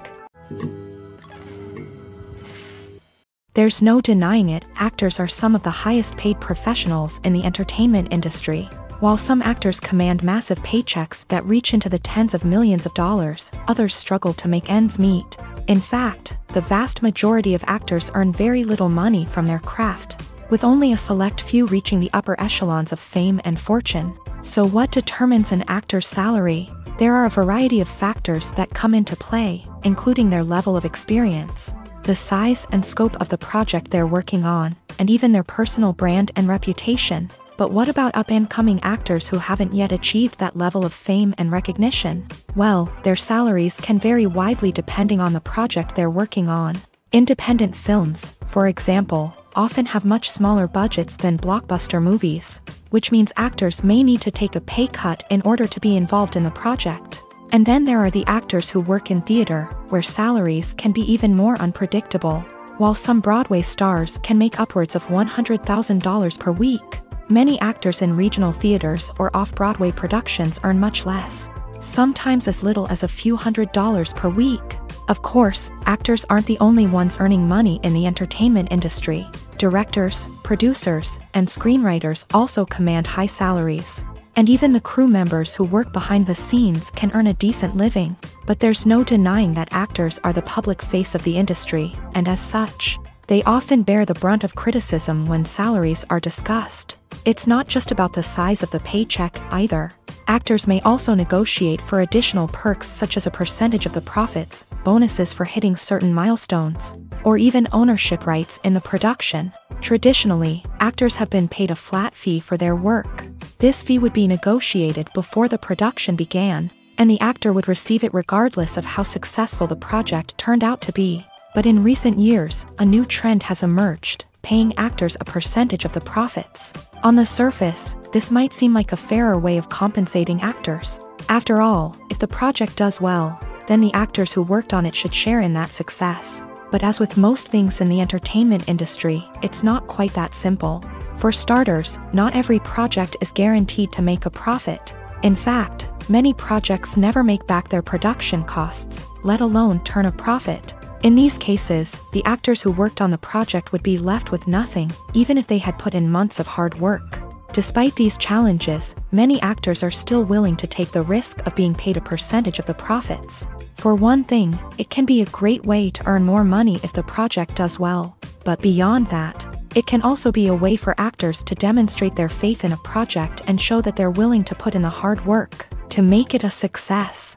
There's no denying it, actors are some of the highest paid professionals in the entertainment industry. While some actors command massive paychecks that reach into the tens of millions of dollars, others struggle to make ends meet. In fact, the vast majority of actors earn very little money from their craft, with only a select few reaching the upper echelons of fame and fortune. So what determines an actor's salary? There are a variety of factors that come into play, including their level of experience, the size and scope of the project they're working on, and even their personal brand and reputation. But what about up-and-coming actors who haven't yet achieved that level of fame and recognition? Well, their salaries can vary widely depending on the project they're working on. Independent films, for example, often have much smaller budgets than blockbuster movies, which means actors may need to take a pay cut in order to be involved in the project. And then there are the actors who work in theater, where salaries can be even more unpredictable. While some Broadway stars can make upwards of $100,000 per week, many actors in regional theaters or off-Broadway productions earn much less, sometimes as little as a few $100s per week. Of course, actors aren't the only ones earning money in the entertainment industry. Directors, producers, and screenwriters also command high salaries. And even the crew members who work behind the scenes can earn a decent living. But there's no denying that actors are the public face of the industry, and as such, they often bear the brunt of criticism when salaries are discussed. It's not just about the size of the paycheck, either. Actors may also negotiate for additional perks such as a percentage of the profits, bonuses for hitting certain milestones, or even ownership rights in the production. Traditionally, actors have been paid a flat fee for their work. This fee would be negotiated before the production began, and the actor would receive it regardless of how successful the project turned out to be. But in recent years, a new trend has emerged, paying actors a percentage of the profits. On the surface, this might seem like a fairer way of compensating actors. After all, if the project does well, then the actors who worked on it should share in that success. But as with most things in the entertainment industry, it's not quite that simple. For starters, not every project is guaranteed to make a profit. In fact, many projects never make back their production costs, let alone turn a profit. In these cases, the actors who worked on the project would be left with nothing, even if they had put in months of hard work. Despite these challenges, many actors are still willing to take the risk of being paid a percentage of the profits. For one thing, it can be a great way to earn more money if the project does well. But beyond that, it can also be a way for actors to demonstrate their faith in a project and show that they're willing to put in the hard work to make it a success.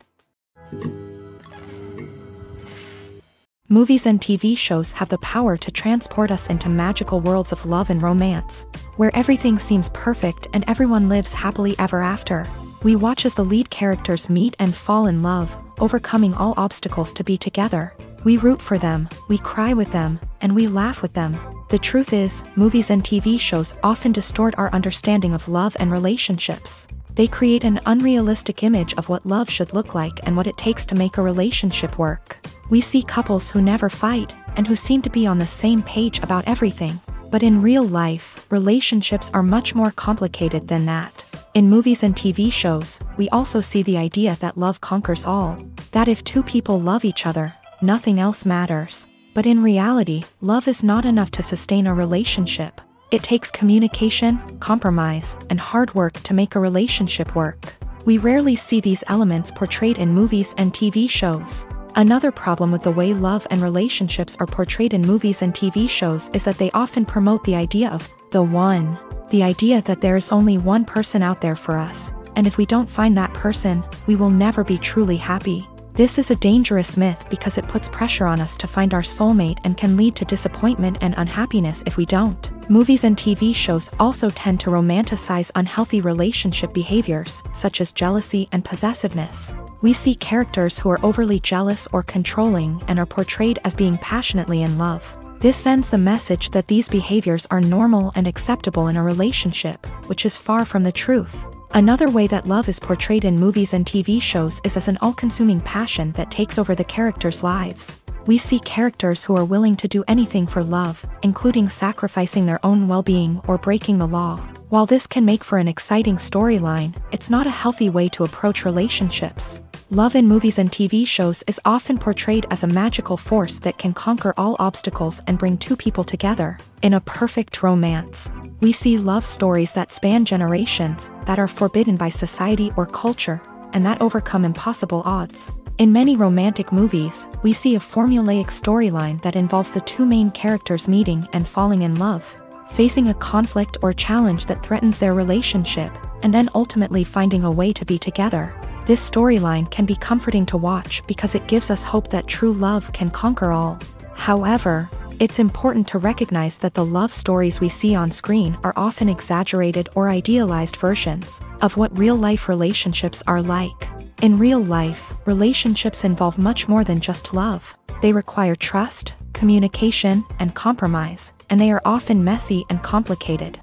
Movies and TV shows have the power to transport us into magical worlds of love and romance, where everything seems perfect and everyone lives happily ever after. We watch as the lead characters meet and fall in love, overcoming all obstacles to be together. We root for them, we cry with them, and we laugh with them. The truth is, movies and TV shows often distort our understanding of love and relationships. They create an unrealistic image of what love should look like and what it takes to make a relationship work. We see couples who never fight, and who seem to be on the same page about everything. But in real life, relationships are much more complicated than that. In movies and TV shows, we also see the idea that love conquers all. That if two people love each other, nothing else matters. But in reality, love is not enough to sustain a relationship. It takes communication, compromise, and hard work to make a relationship work. We rarely see these elements portrayed in movies and TV shows. Another problem with the way love and relationships are portrayed in movies and TV shows is that they often promote the idea of the one. The idea that there is only one person out there for us, and if we don't find that person, we will never be truly happy. This is a dangerous myth because it puts pressure on us to find our soulmate and can lead to disappointment and unhappiness if we don't. Movies and TV shows also tend to romanticize unhealthy relationship behaviors, such as jealousy and possessiveness. We see characters who are overly jealous or controlling and are portrayed as being passionately in love. This sends the message that these behaviors are normal and acceptable in a relationship, which is far from the truth. Another way that love is portrayed in movies and TV shows is as an all-consuming passion that takes over the characters' lives. We see characters who are willing to do anything for love, including sacrificing their own well-being or breaking the law. While this can make for an exciting storyline, it's not a healthy way to approach relationships. Love in movies and TV shows is often portrayed as a magical force that can conquer all obstacles and bring two people together. In a perfect romance, we see love stories that span generations, that are forbidden by society or culture, and that overcome impossible odds. In many romantic movies, we see a formulaic storyline that involves the two main characters meeting and falling in love, facing a conflict or challenge that threatens their relationship, and then ultimately finding a way to be together. This storyline can be comforting to watch because it gives us hope that true love can conquer all. However, it's important to recognize that the love stories we see on screen are often exaggerated or idealized versions of what real-life relationships are like. In real life, relationships involve much more than just love. They require trust, communication, and compromise, and they are often messy and complicated.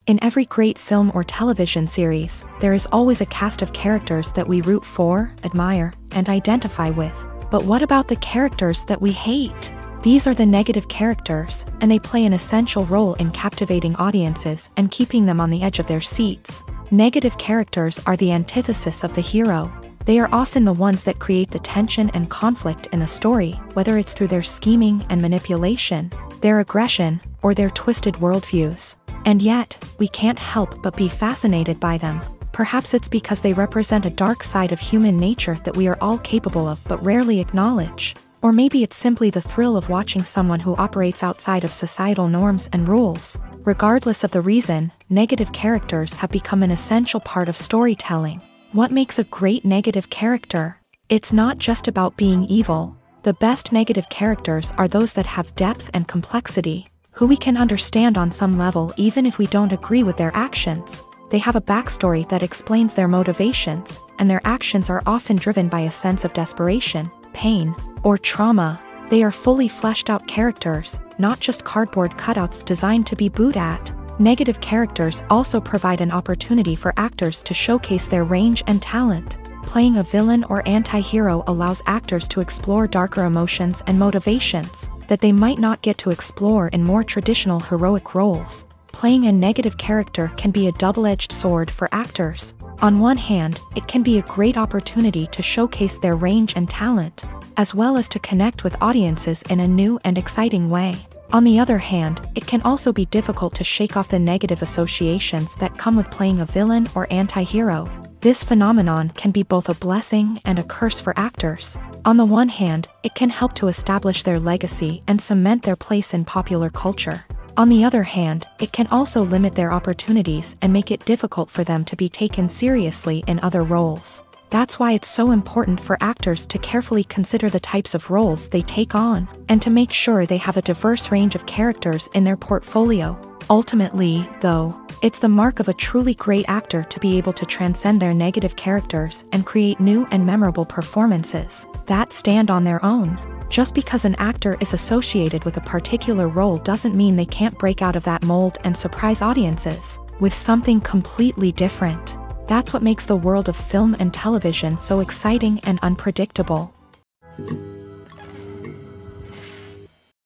In every great film or television series, there is always a cast of characters that we root for, admire, and identify with. But what about the characters that we hate? These are the negative characters, and they play an essential role in captivating audiences and keeping them on the edge of their seats. Negative characters are the antithesis of the hero. They are often the ones that create the tension and conflict in the story, whether it's through their scheming and manipulation, their aggression, or their twisted worldviews. And yet, we can't help but be fascinated by them. Perhaps it's because they represent a dark side of human nature that we are all capable of but rarely acknowledge. Or maybe it's simply the thrill of watching someone who operates outside of societal norms and rules. Regardless of the reason, negative characters have become an essential part of storytelling. What makes a great negative character? It's not just about being evil. The best negative characters are those that have depth and complexity, who we can understand on some level even if we don't agree with their actions. They have a backstory that explains their motivations, and their actions are often driven by a sense of desperation, pain, or trauma. They are fully fleshed out characters, not just cardboard cutouts designed to be booed at. Negative characters also provide an opportunity for actors to showcase their range and talent. Playing a villain or anti-hero allows actors to explore darker emotions and motivations that they might not get to explore in more traditional heroic roles. Playing a negative character can be a double-edged sword for actors. On one hand, it can be a great opportunity to showcase their range and talent, as well as to connect with audiences in a new and exciting way. On the other hand, it can also be difficult to shake off the negative associations that come with playing a villain or anti-hero. This phenomenon can be both a blessing and a curse for actors. On the one hand, it can help to establish their legacy and cement their place in popular culture. On the other hand, it can also limit their opportunities and make it difficult for them to be taken seriously in other roles. That's why it's so important for actors to carefully consider the types of roles they take on, and to make sure they have a diverse range of characters in their portfolio. Ultimately, though, it's the mark of a truly great actor to be able to transcend their negative characters and create new and memorable performances that stand on their own. Just because an actor is associated with a particular role doesn't mean they can't break out of that mold and surprise audiences with something completely different. That's what makes the world of film and television so exciting and unpredictable.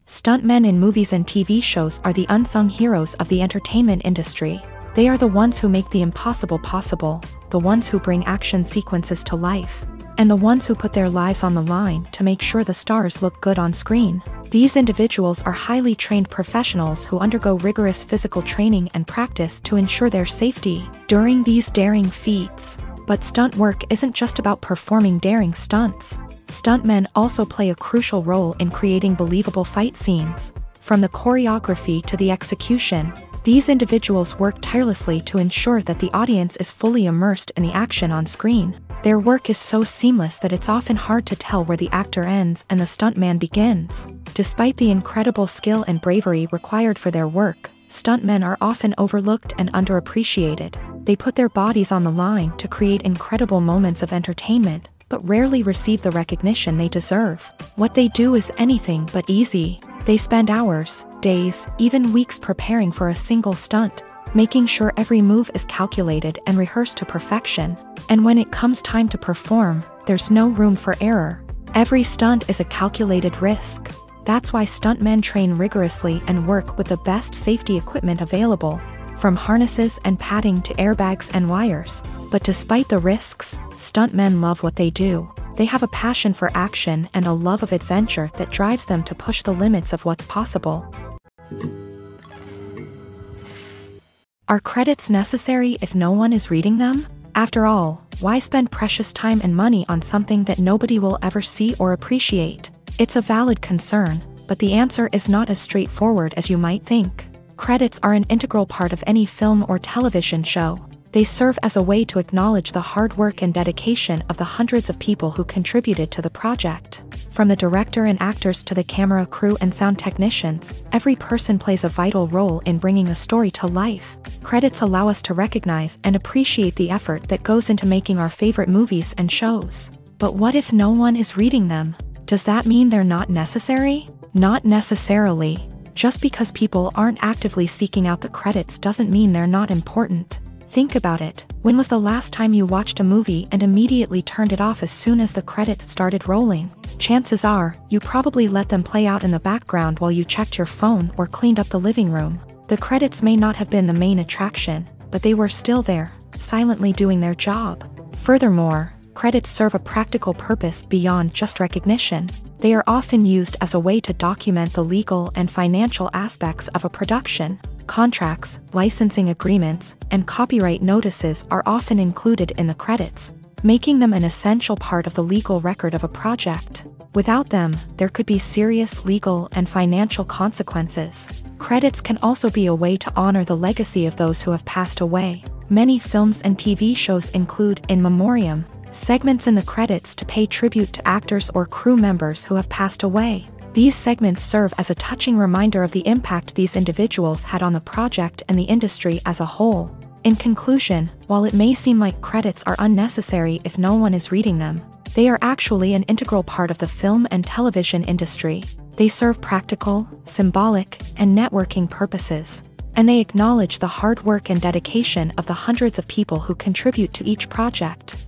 Stuntmen in movies and TV shows are the unsung heroes of the entertainment industry. They are the ones who make the impossible possible, the ones who bring action sequences to life, and the ones who put their lives on the line to make sure the stars look good on screen. These individuals are highly trained professionals who undergo rigorous physical training and practice to ensure their safety during these daring feats. But stunt work isn't just about performing daring stunts. Stuntmen also play a crucial role in creating believable fight scenes. From the choreography to the execution, These individuals work tirelessly to ensure that the audience is fully immersed in the action on screen. Their work is so seamless that it's often hard to tell where the actor ends and the stuntman begins. Despite the incredible skill and bravery required for their work, stuntmen are often overlooked and underappreciated. They put their bodies on the line to create incredible moments of entertainment, but rarely receive the recognition they deserve. What they do is anything but easy. They spend hours, days, even weeks preparing for a single stunt, making sure every move is calculated and rehearsed to perfection. And when it comes time to perform, there's no room for error. Every stunt is a calculated risk. That's why stuntmen train rigorously and work with the best safety equipment available, from harnesses and padding to airbags and wires. But despite the risks, stuntmen love what they do. They have a passion for action and a love of adventure that drives them to push the limits of what's possible. Are credits necessary if no one is reading them? After all, why spend precious time and money on something that nobody will ever see or appreciate? It's a valid concern, but the answer is not as straightforward as you might think. Credits are an integral part of any film or television show. They serve as a way to acknowledge the hard work and dedication of the hundreds of people who contributed to the project. From the director and actors to the camera crew and sound technicians, every person plays a vital role in bringing a story to life. Credits allow us to recognize and appreciate the effort that goes into making our favorite movies and shows. But what if no one is reading them? Does that mean they're not necessary? Not necessarily. Just because people aren't actively seeking out the credits doesn't mean they're not important. Think about it. When was the last time you watched a movie and immediately turned it off as soon as the credits started rolling? Chances are, you probably let them play out in the background while you checked your phone or cleaned up the living room. The credits may not have been the main attraction, but they were still there, silently doing their job. Furthermore, credits serve a practical purpose beyond just recognition. They are often used as a way to document the legal and financial aspects of a production. Contracts, licensing agreements, and copyright notices are often included in the credits, making them an essential part of the legal record of a project. Without them, there could be serious legal and financial consequences. Credits can also be a way to honor the legacy of those who have passed away. Many films and TV shows include in memoriam segments in the credits to pay tribute to actors or crew members who have passed away. These segments serve as a touching reminder of the impact these individuals had on the project and the industry as a whole. In conclusion, while it may seem like credits are unnecessary if no one is reading them, they are actually an integral part of the film and television industry. They serve practical, symbolic, and networking purposes, and they acknowledge the hard work and dedication of the hundreds of people who contribute to each project.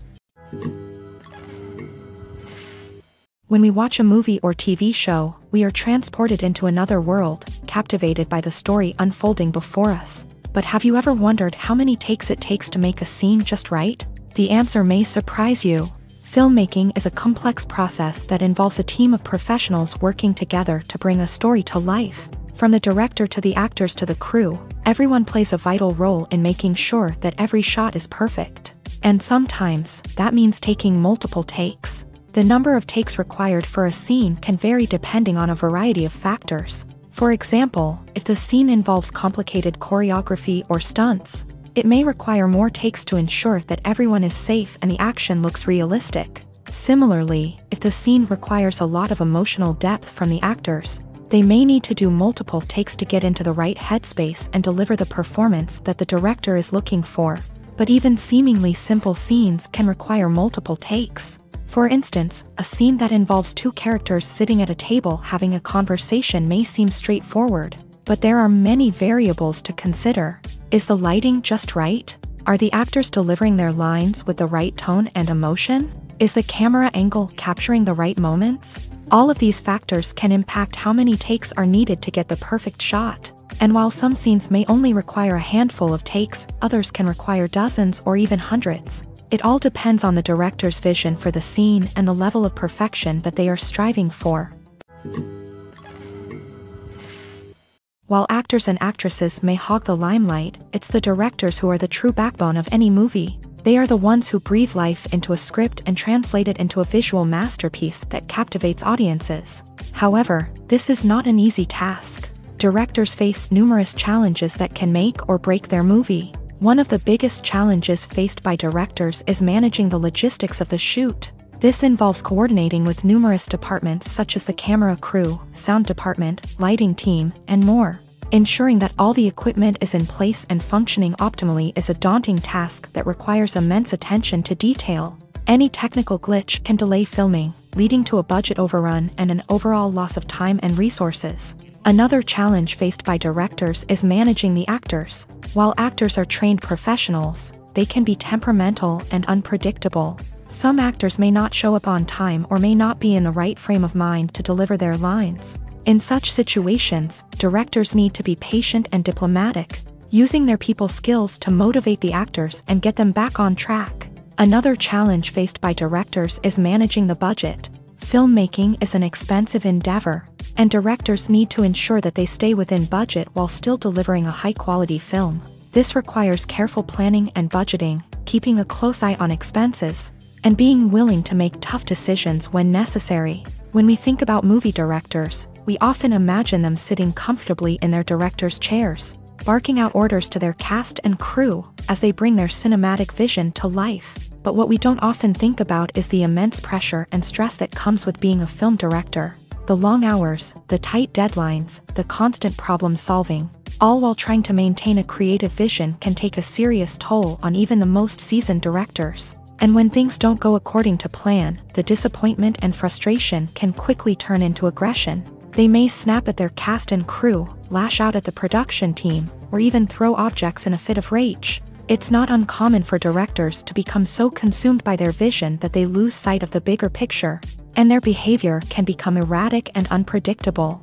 When we watch a movie or TV show, we are transported into another world, captivated by the story unfolding before us. But have you ever wondered how many takes it takes to make a scene just right? The answer may surprise you. Filmmaking is a complex process that involves a team of professionals working together to bring a story to life. From the director to the actors to the crew, everyone plays a vital role in making sure that every shot is perfect. And sometimes, that means taking multiple takes. The number of takes required for a scene can vary depending on a variety of factors. For example, if the scene involves complicated choreography or stunts, it may require more takes to ensure that everyone is safe and the action looks realistic. Similarly, if the scene requires a lot of emotional depth from the actors, they may need to do multiple takes to get into the right headspace and deliver the performance that the director is looking for. But even seemingly simple scenes can require multiple takes. For instance, a scene that involves two characters sitting at a table having a conversation may seem straightforward, but there are many variables to consider. Is the lighting just right? Are the actors delivering their lines with the right tone and emotion? Is the camera angle capturing the right moments? All of these factors can impact how many takes are needed to get the perfect shot. And while some scenes may only require a handful of takes, others can require dozens or even hundreds. It all depends on the director's vision for the scene and the level of perfection that they are striving for. While actors and actresses may hog the limelight, it's the directors who are the true backbone of any movie. They are the ones who breathe life into a script and translate it into a visual masterpiece that captivates audiences. However, this is not an easy task. Directors face numerous challenges that can make or break their movie. One of the biggest challenges faced by directors is managing the logistics of the shoot. This involves coordinating with numerous departments such as the camera crew, sound department, lighting team, and more. Ensuring that all the equipment is in place and functioning optimally is a daunting task that requires immense attention to detail. Any technical glitch can delay filming, leading to a budget overrun and an overall loss of time and resources. Another challenge faced by directors is managing the actors. While actors are trained professionals, they can be temperamental and unpredictable. Some actors may not show up on time or may not be in the right frame of mind to deliver their lines. In such situations, directors need to be patient and diplomatic, using their people skills to motivate the actors and get them back on track. Another challenge faced by directors is managing the budget. Filmmaking is an expensive endeavor, and directors need to ensure that they stay within budget while still delivering a high-quality film. This requires careful planning and budgeting, keeping a close eye on expenses, and being willing to make tough decisions when necessary. When we think about movie directors, we often imagine them sitting comfortably in their director's chairs, barking out orders to their cast and crew as they bring their cinematic vision to life. But what we don't often think about is the immense pressure and stress that comes with being a film director. The long hours, the tight deadlines, the constant problem solving, all while trying to maintain a creative vision can take a serious toll on even the most seasoned directors. And when things don't go according to plan, the disappointment and frustration can quickly turn into aggression. They may snap at their cast and crew, lash out at the production team, or even throw objects in a fit of rage. It's not uncommon for directors to become so consumed by their vision that they lose sight of the bigger picture, and their behavior can become erratic and unpredictable.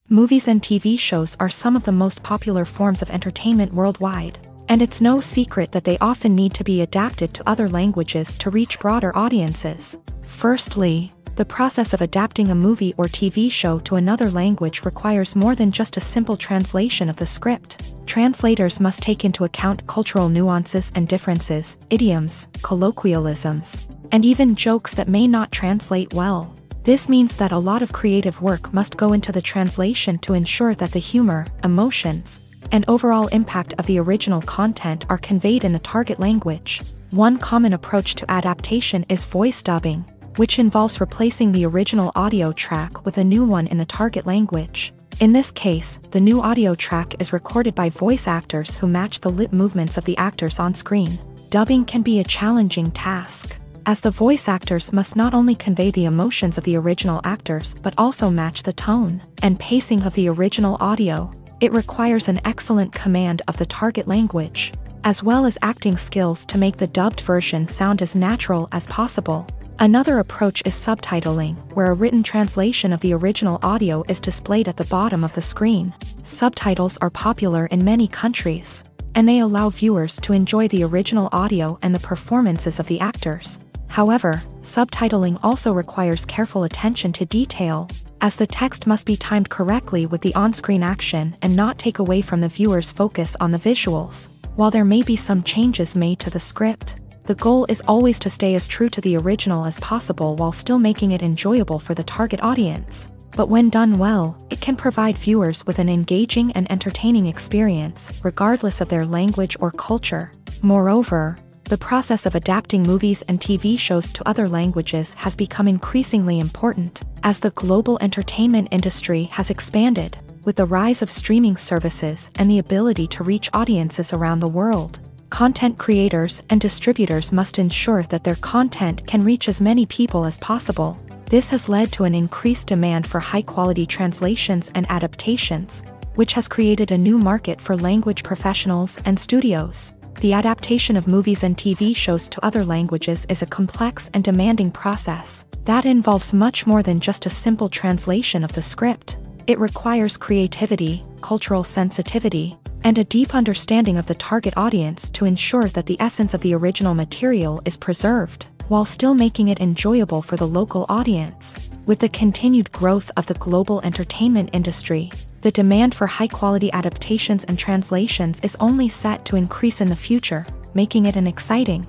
Movies and TV shows are some of the most popular forms of entertainment worldwide, and it's no secret that they often need to be adapted to other languages to reach broader audiences. Firstly, the process of adapting a movie or TV show to another language requires more than just a simple translation of the script. Translators must take into account cultural nuances and differences, idioms, colloquialisms, and even jokes that may not translate well. This means that a lot of creative work must go into the translation to ensure that the humor, emotions, and overall impact of the original content are conveyed in the target language. One common approach to adaptation is voice dubbing, which involves replacing the original audio track with a new one in the target language. In this case, the new audio track is recorded by voice actors who match the lip movements of the actors on screen. Dubbing can be a challenging task, as the voice actors must not only convey the emotions of the original actors but also match the tone and pacing of the original audio. It requires an excellent command of the target language, as well as acting skills to make the dubbed version sound as natural as possible. Another approach is subtitling, where a written translation of the original audio is displayed at the bottom of the screen. Subtitles are popular in many countries, and they allow viewers to enjoy the original audio and the performances of the actors. However, subtitling also requires careful attention to detail, as the text must be timed correctly with the on-screen action and not take away from the viewer's focus on the visuals. While there may be some changes made to the script, the goal is always to stay as true to the original as possible while still making it enjoyable for the target audience. But when done well, it can provide viewers with an engaging and entertaining experience, regardless of their language or culture. Moreover, the process of adapting movies and TV shows to other languages has become increasingly important, as the global entertainment industry has expanded, with the rise of streaming services and the ability to reach audiences around the world. Content creators and distributors must ensure that their content can reach as many people as possible. This has led to an increased demand for high-quality translations and adaptations, which has created a new market for language professionals and studios. The adaptation of movies and TV shows to other languages is a complex and demanding process that involves much more than just a simple translation of the script. It requires creativity, cultural sensitivity, and a deep understanding of the target audience to ensure that the essence of the original material is preserved, while still making it enjoyable for the local audience. With the continued growth of the global entertainment industry, the demand for high-quality adaptations and translations is only set to increase in the future, making it an exciting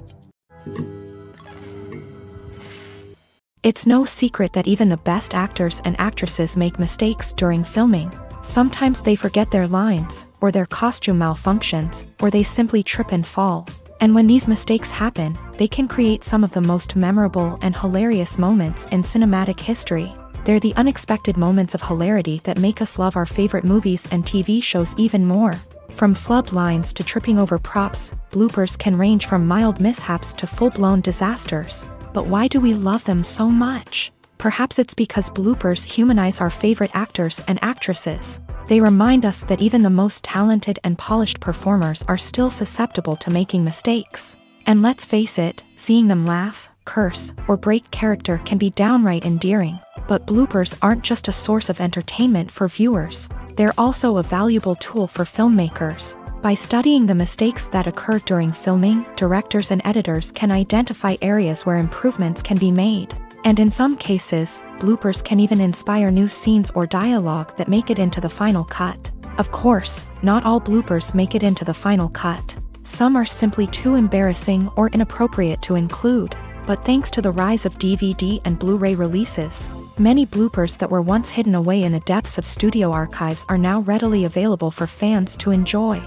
It's no secret that even the best actors and actresses make mistakes during filming. Sometimes they forget their lines, or their costume malfunctions, or they simply trip and fall. And when these mistakes happen, they can create some of the most memorable and hilarious moments in cinematic history. They're the unexpected moments of hilarity that make us love our favorite movies and TV shows even more. From flubbed lines to tripping over props, bloopers can range from mild mishaps to full-blown disasters. But why do we love them so much? Perhaps it's because bloopers humanize our favorite actors and actresses. They remind us that even the most talented and polished performers are still susceptible to making mistakes. And let's face it, seeing them laugh, curse, or break character can be downright endearing. But bloopers aren't just a source of entertainment for viewers. They're also a valuable tool for filmmakers. By studying the mistakes that occur during filming, directors and editors can identify areas where improvements can be made. And in some cases, bloopers can even inspire new scenes or dialogue that make it into the final cut. Of course, not all bloopers make it into the final cut. Some are simply too embarrassing or inappropriate to include. But thanks to the rise of DVD and Blu-ray releases, many bloopers that were once hidden away in the depths of studio archives are now readily available for fans to enjoy.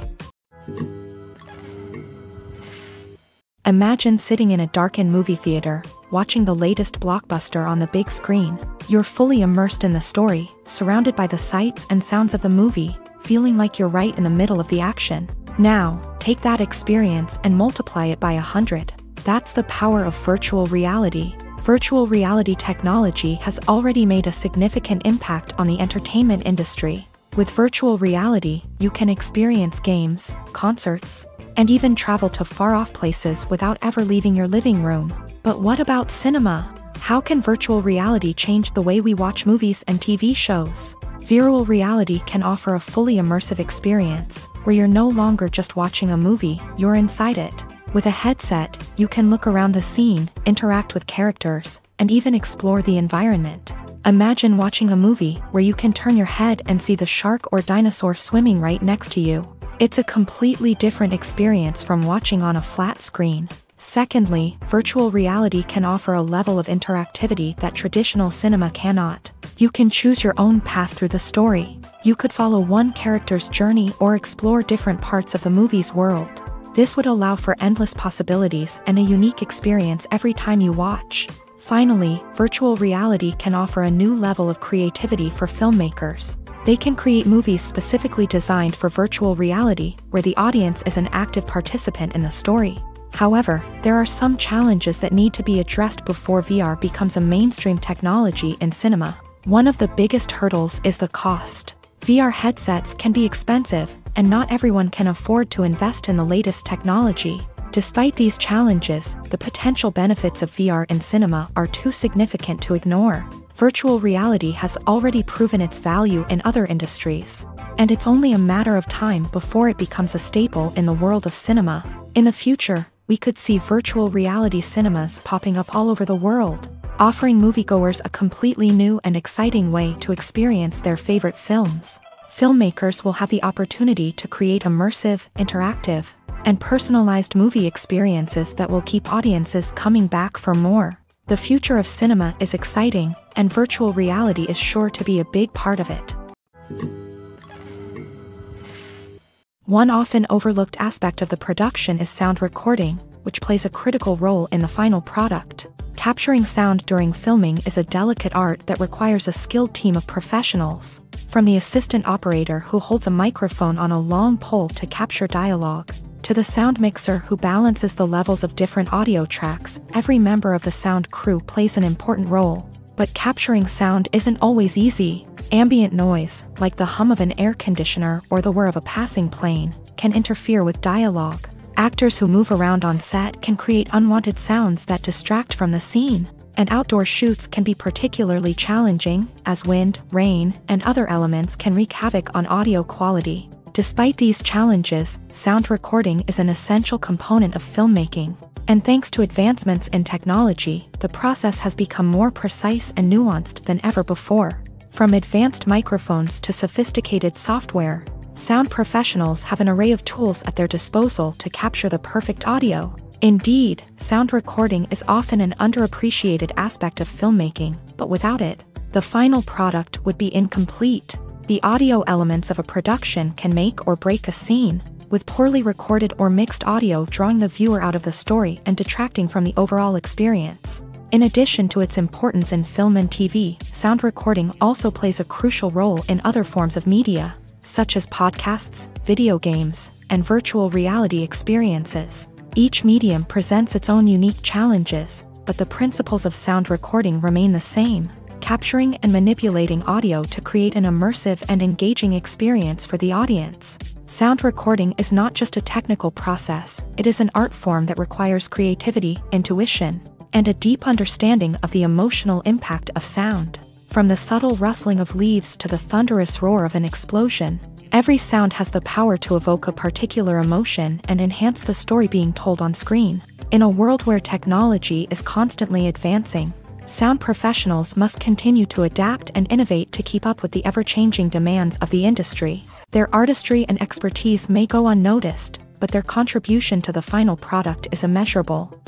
Imagine sitting in a darkened movie theater, watching the latest blockbuster on the big screen. You're fully immersed in the story, surrounded by the sights and sounds of the movie, feeling like you're right in the middle of the action. Now, take that experience and multiply it by 100. That's the power of virtual reality. Virtual reality technology has already made a significant impact on the entertainment industry. With virtual reality, you can experience games, concerts, and even travel to far-off places without ever leaving your living room. But what about cinema? How can virtual reality change the way we watch movies and TV shows? Virtual reality can offer a fully immersive experience, where you're no longer just watching a movie, you're inside it. With a headset, you can look around the scene, interact with characters, and even explore the environment. Imagine watching a movie where you can turn your head and see the shark or dinosaur swimming right next to you. It's a completely different experience from watching on a flat screen. Secondly, virtual reality can offer a level of interactivity that traditional cinema cannot. You can choose your own path through the story. You could follow one character's journey or explore different parts of the movie's world. This would allow for endless possibilities and a unique experience every time you watch. Finally, virtual reality can offer a new level of creativity for filmmakers. They can create movies specifically designed for virtual reality, where the audience is an active participant in the story. However, there are some challenges that need to be addressed before VR becomes a mainstream technology in cinema. One of the biggest hurdles is the cost. VR headsets can be expensive, and not everyone can afford to invest in the latest technology. Despite these challenges, the potential benefits of VR in cinema are too significant to ignore. Virtual reality has already proven its value in other industries, and it's only a matter of time before it becomes a staple in the world of cinema. In the future, we could see virtual reality cinemas popping up all over the world, offering moviegoers a completely new and exciting way to experience their favorite films. Filmmakers will have the opportunity to create immersive, interactive, and personalized movie experiences that will keep audiences coming back for more. The future of cinema is exciting, and virtual reality is sure to be a big part of it. One often overlooked aspect of the production is sound recording, which plays a critical role in the final product. Capturing sound during filming is a delicate art that requires a skilled team of professionals. From the assistant operator who holds a microphone on a long pole to capture dialogue, to the sound mixer who balances the levels of different audio tracks, every member of the sound crew plays an important role. But capturing sound isn't always easy. Ambient noise, like the hum of an air conditioner or the whir of a passing plane, can interfere with dialogue. Actors who move around on set can create unwanted sounds that distract from the scene. And outdoor shoots can be particularly challenging, as wind, rain, and other elements can wreak havoc on audio quality. Despite these challenges, sound recording is an essential component of filmmaking. And thanks to advancements in technology, the process has become more precise and nuanced than ever before. From advanced microphones to sophisticated software, sound professionals have an array of tools at their disposal to capture the perfect audio. Indeed, sound recording is often an underappreciated aspect of filmmaking, but without it, the final product would be incomplete. The audio elements of a production can make or break a scene, with poorly recorded or mixed audio drawing the viewer out of the story and detracting from the overall experience. In addition to its importance in film and TV, sound recording also plays a crucial role in other forms of media, such as podcasts, video games, and virtual reality experiences. Each medium presents its own unique challenges, but the principles of sound recording remain the same, capturing and manipulating audio to create an immersive and engaging experience for the audience. Sound recording is not just a technical process, it is an art form that requires creativity, intuition, and a deep understanding of the emotional impact of sound. From the subtle rustling of leaves to the thunderous roar of an explosion, every sound has the power to evoke a particular emotion and enhance the story being told on screen. In a world where technology is constantly advancing, sound professionals must continue to adapt and innovate to keep up with the ever-changing demands of the industry. Their artistry and expertise may go unnoticed, but their contribution to the final product is immeasurable.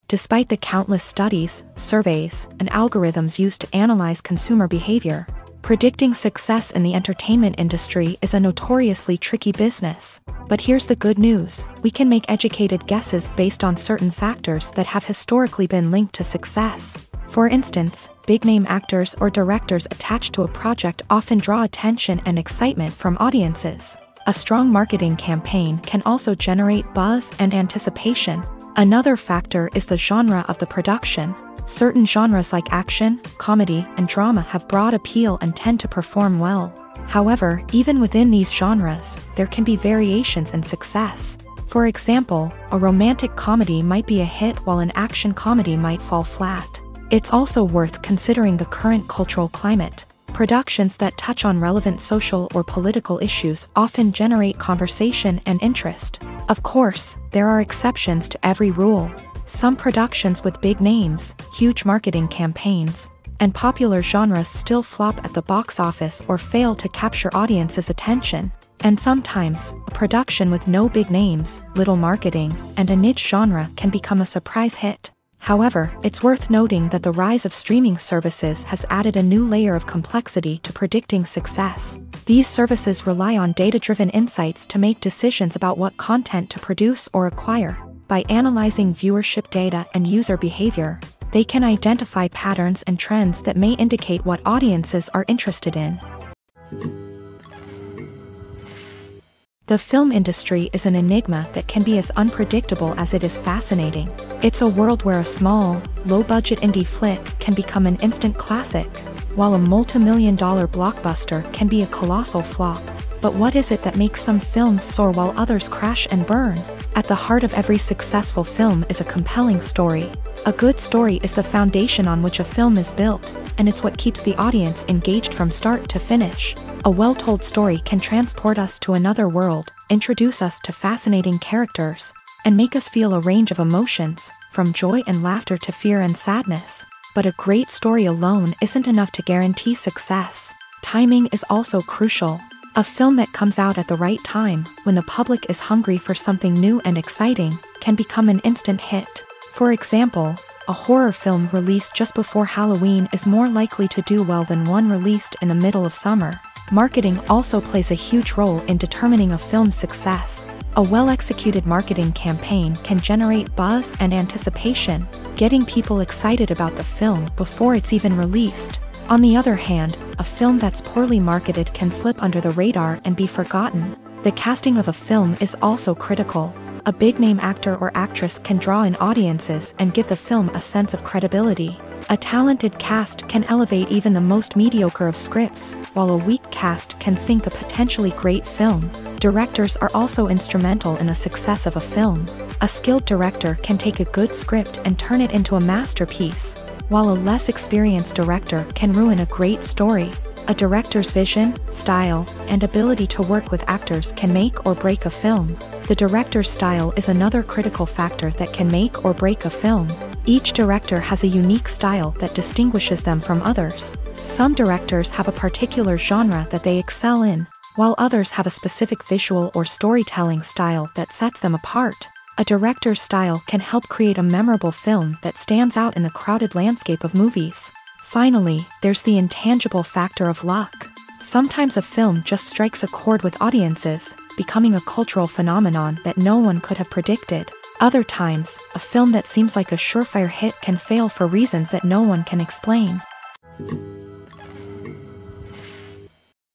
Despite the countless studies, surveys, and algorithms used to analyze consumer behavior, predicting success in the entertainment industry is a notoriously tricky business. But here's the good news: we can make educated guesses based on certain factors that have historically been linked to success. For instance, big-name actors or directors attached to a project often draw attention and excitement from audiences. A strong marketing campaign can also generate buzz and anticipation. Another factor is the genre of the production. Certain genres like action, comedy, and drama have broad appeal and tend to perform well. However, even within these genres, there can be variations in success. For example, a romantic comedy might be a hit while an action comedy might fall flat. It's also worth considering the current cultural climate. Productions that touch on relevant social or political issues often generate conversation and interest. Of course, there are exceptions to every rule. Some productions with big names, huge marketing campaigns, and popular genres still flop at the box office or fail to capture audiences' attention. And sometimes, a production with no big names, little marketing, and a niche genre can become a surprise hit. However, it's worth noting that the rise of streaming services has added a new layer of complexity to predicting success. These services rely on data-driven insights to make decisions about what content to produce or acquire. By analyzing viewership data and user behavior, they can identify patterns and trends that may indicate what audiences are interested in. The film industry is an enigma that can be as unpredictable as it is fascinating. It's a world where a small, low-budget indie flick can become an instant classic, while a multi-million-dollar blockbuster can be a colossal flop. But what is it that makes some films soar while others crash and burn? At the heart of every successful film is a compelling story. A good story is the foundation on which a film is built, and it's what keeps the audience engaged from start to finish. A well-told story can transport us to another world, introduce us to fascinating characters, and make us feel a range of emotions, from joy and laughter to fear and sadness. But a great story alone isn't enough to guarantee success. Timing is also crucial. A film that comes out at the right time, when the public is hungry for something new and exciting, can become an instant hit. For example, a horror film released just before Halloween is more likely to do well than one released in the middle of summer. Marketing also plays a huge role in determining a film's success. A well-executed marketing campaign can generate buzz and anticipation, getting people excited about the film before it's even released. On the other hand, a film that's poorly marketed can slip under the radar and be forgotten. The casting of a film is also critical. A big-name actor or actress can draw in audiences and give the film a sense of credibility. A talented cast can elevate even the most mediocre of scripts, while a weak cast can sink a potentially great film. Directors are also instrumental in the success of a film. A skilled director can take a good script and turn it into a masterpiece, while a less experienced director can ruin a great story. A director's vision, style, and ability to work with actors can make or break a film. The director's style is another critical factor that can make or break a film. Each director has a unique style that distinguishes them from others. Some directors have a particular genre that they excel in, while others have a specific visual or storytelling style that sets them apart. A director's style can help create a memorable film that stands out in the crowded landscape of movies. Finally, there's the intangible factor of luck. Sometimes a film just strikes a chord with audiences, becoming a cultural phenomenon that no one could have predicted. Other times, a film that seems like a surefire hit can fail for reasons that no one can explain.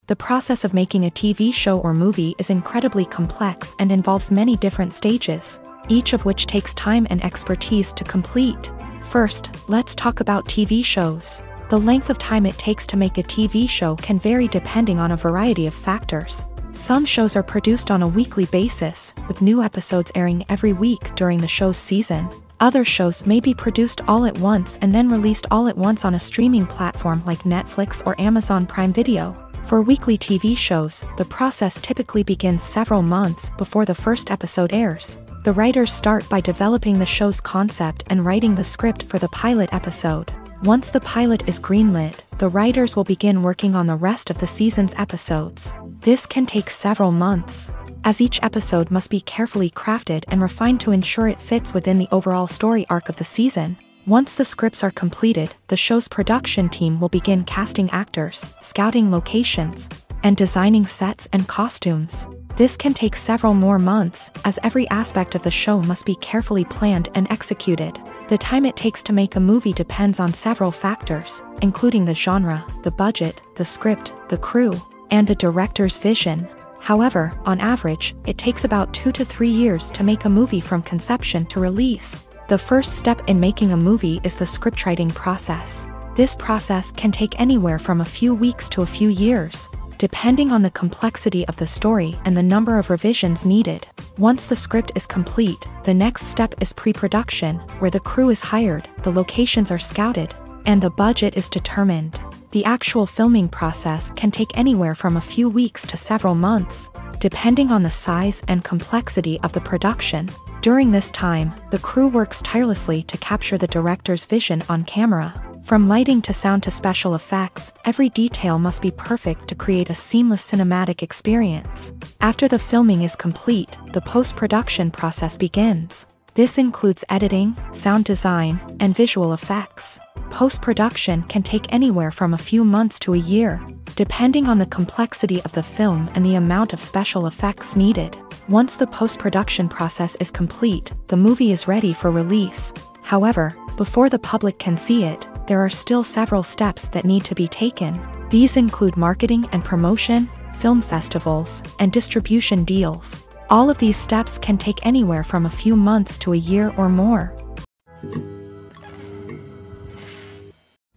The process of making a TV show or movie is incredibly complex and involves many different stages, each of which takes time and expertise to complete. First, let's talk about TV shows. The length of time it takes to make a TV show can vary depending on a variety of factors. Some shows are produced on a weekly basis, with new episodes airing every week during the show's season. Other shows may be produced all at once and then released all at once on a streaming platform like Netflix or Amazon Prime Video. For weekly TV shows, the process typically begins several months before the first episode airs. The writers start by developing the show's concept and writing the script for the pilot episode. Once the pilot is greenlit, the writers will begin working on the rest of the season's episodes. This can take several months, as each episode must be carefully crafted and refined to ensure it fits within the overall story arc of the season. Once the scripts are completed, the show's production team will begin casting actors, scouting locations, and designing sets and costumes. This can take several more months, as every aspect of the show must be carefully planned and executed. The time it takes to make a movie depends on several factors, including the genre, the budget, the script, the crew, and the director's vision. However, on average, it takes about 2 to 3 years to make a movie from conception to release. The first step in making a movie is the scriptwriting process. This process can take anywhere from a few weeks to a few years, depending on the complexity of the story and the number of revisions needed. Once the script is complete, the next step is pre-production, where the crew is hired, the locations are scouted, and the budget is determined. The actual filming process can take anywhere from a few weeks to several months, depending on the size and complexity of the production. During this time, the crew works tirelessly to capture the director's vision on camera. From lighting to sound to special effects, every detail must be perfect to create a seamless cinematic experience. After the filming is complete, the post-production process begins. This includes editing, sound design, and visual effects. Post-production can take anywhere from a few months to a year, depending on the complexity of the film and the amount of special effects needed. Once the post-production process is complete, the movie is ready for release. However, before the public can see it, there are still several steps that need to be taken. These include marketing and promotion, film festivals, and distribution deals. All of these steps can take anywhere from a few months to a year or more.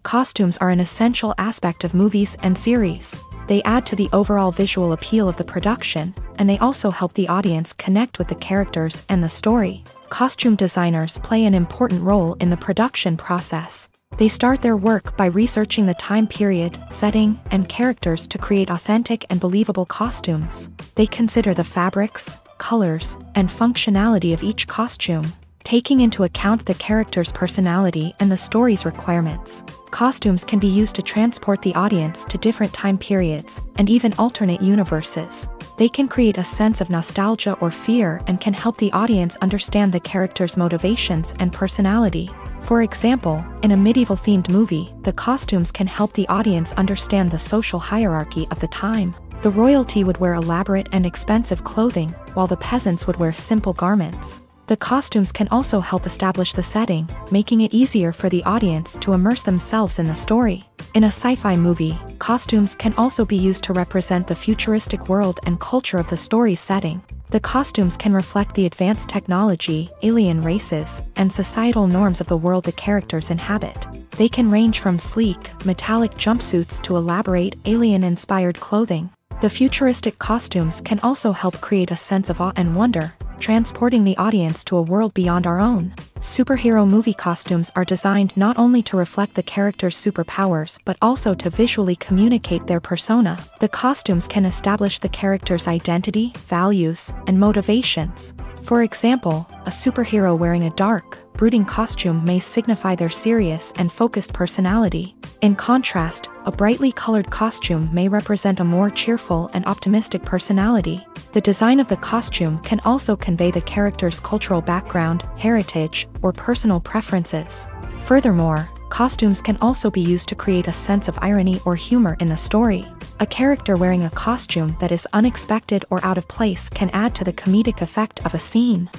Costumes are an essential aspect of movies and series. They add to the overall visual appeal of the production, and they also help the audience connect with the characters and the story. Costume designers play an important role in the production process. They start their work by researching the time period, setting, and characters to create authentic and believable costumes. They consider the fabrics, colors, and functionality of each costume, taking into account the character's personality and the story's requirements. Costumes can be used to transport the audience to different time periods, and even alternate universes. They can create a sense of nostalgia or fear and can help the audience understand the character's motivations and personality. For example, in a medieval-themed movie, the costumes can help the audience understand the social hierarchy of the time. The royalty would wear elaborate and expensive clothing, while the peasants would wear simple garments. The costumes can also help establish the setting, making it easier for the audience to immerse themselves in the story. In a sci-fi movie, costumes can also be used to represent the futuristic world and culture of the story's setting. The costumes can reflect the advanced technology, alien races, and societal norms of the world the characters inhabit. They can range from sleek, metallic jumpsuits to elaborate, alien-inspired clothing. The futuristic costumes can also help create a sense of awe and wonder, transporting the audience to a world beyond our own. Superhero movie costumes are designed not only to reflect the character's superpowers but also to visually communicate their persona. The costumes can establish the character's identity, values, and motivations. For example, a superhero wearing a dark, brooding costume may signify their serious and focused personality. In contrast, a brightly colored costume may represent a more cheerful and optimistic personality. The design of the costume can also convey the character's cultural background, heritage, or personal preferences. Furthermore, costumes can also be used to create a sense of irony or humor in the story. A character wearing a costume that is unexpected or out of place can add to the comedic effect of a scene.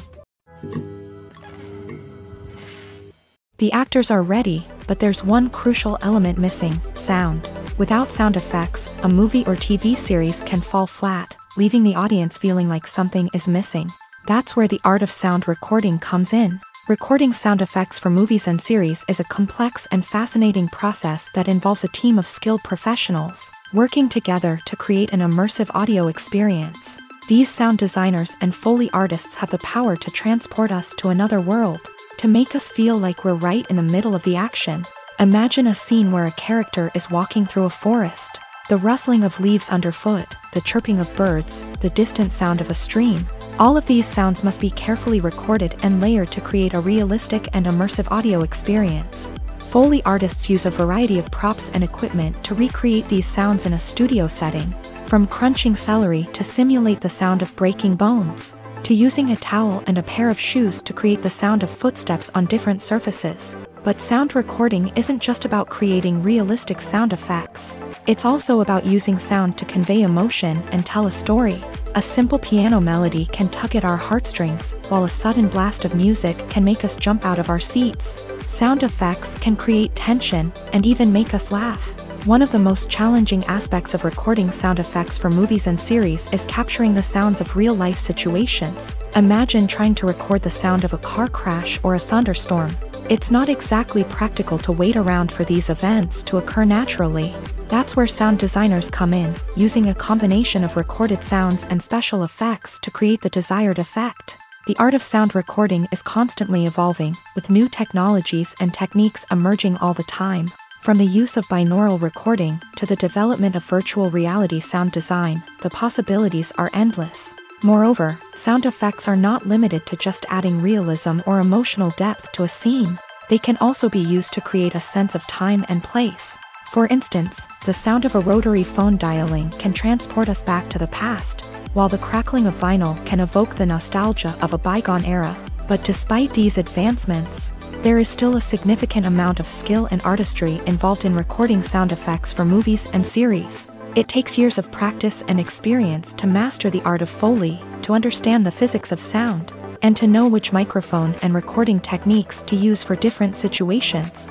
The actors are ready, but there's one crucial element missing: sound. Without sound effects, a movie or TV series can fall flat, leaving the audience feeling like something is missing. That's where the art of sound recording comes in. Recording sound effects for movies and series is a complex and fascinating process that involves a team of skilled professionals working together to create an immersive audio experience. These sound designers and Foley artists have the power to transport us to another world, to make us feel like we're right in the middle of the action. Imagine a scene where a character is walking through a forest. The rustling of leaves underfoot, the chirping of birds, the distant sound of a stream. All of these sounds must be carefully recorded and layered to create a realistic and immersive audio experience. Foley artists use a variety of props and equipment to recreate these sounds in a studio setting, from crunching celery to simulate the sound of breaking bones, to using a towel and a pair of shoes to create the sound of footsteps on different surfaces. But sound recording isn't just about creating realistic sound effects. It's also about using sound to convey emotion and tell a story. A simple piano melody can tug at our heartstrings, while a sudden blast of music can make us jump out of our seats. Sound effects can create tension and even make us laugh. One of the most challenging aspects of recording sound effects for movies and series is capturing the sounds of real-life situations. Imagine trying to record the sound of a car crash or a thunderstorm. It's not exactly practical to wait around for these events to occur naturally. That's where sound designers come in, using a combination of recorded sounds and special effects to create the desired effect. The art of sound recording is constantly evolving, with new technologies and techniques emerging all the time. From the use of binaural recording to the development of virtual reality sound design, the possibilities are endless. Moreover, sound effects are not limited to just adding realism or emotional depth to a scene. They can also be used to create a sense of time and place. For instance, the sound of a rotary phone dialing can transport us back to the past, while the crackling of vinyl can evoke the nostalgia of a bygone era. But despite these advancements, there is still a significant amount of skill and artistry involved in recording sound effects for movies and series. It takes years of practice and experience to master the art of Foley, to understand the physics of sound, and to know which microphone and recording techniques to use for different situations.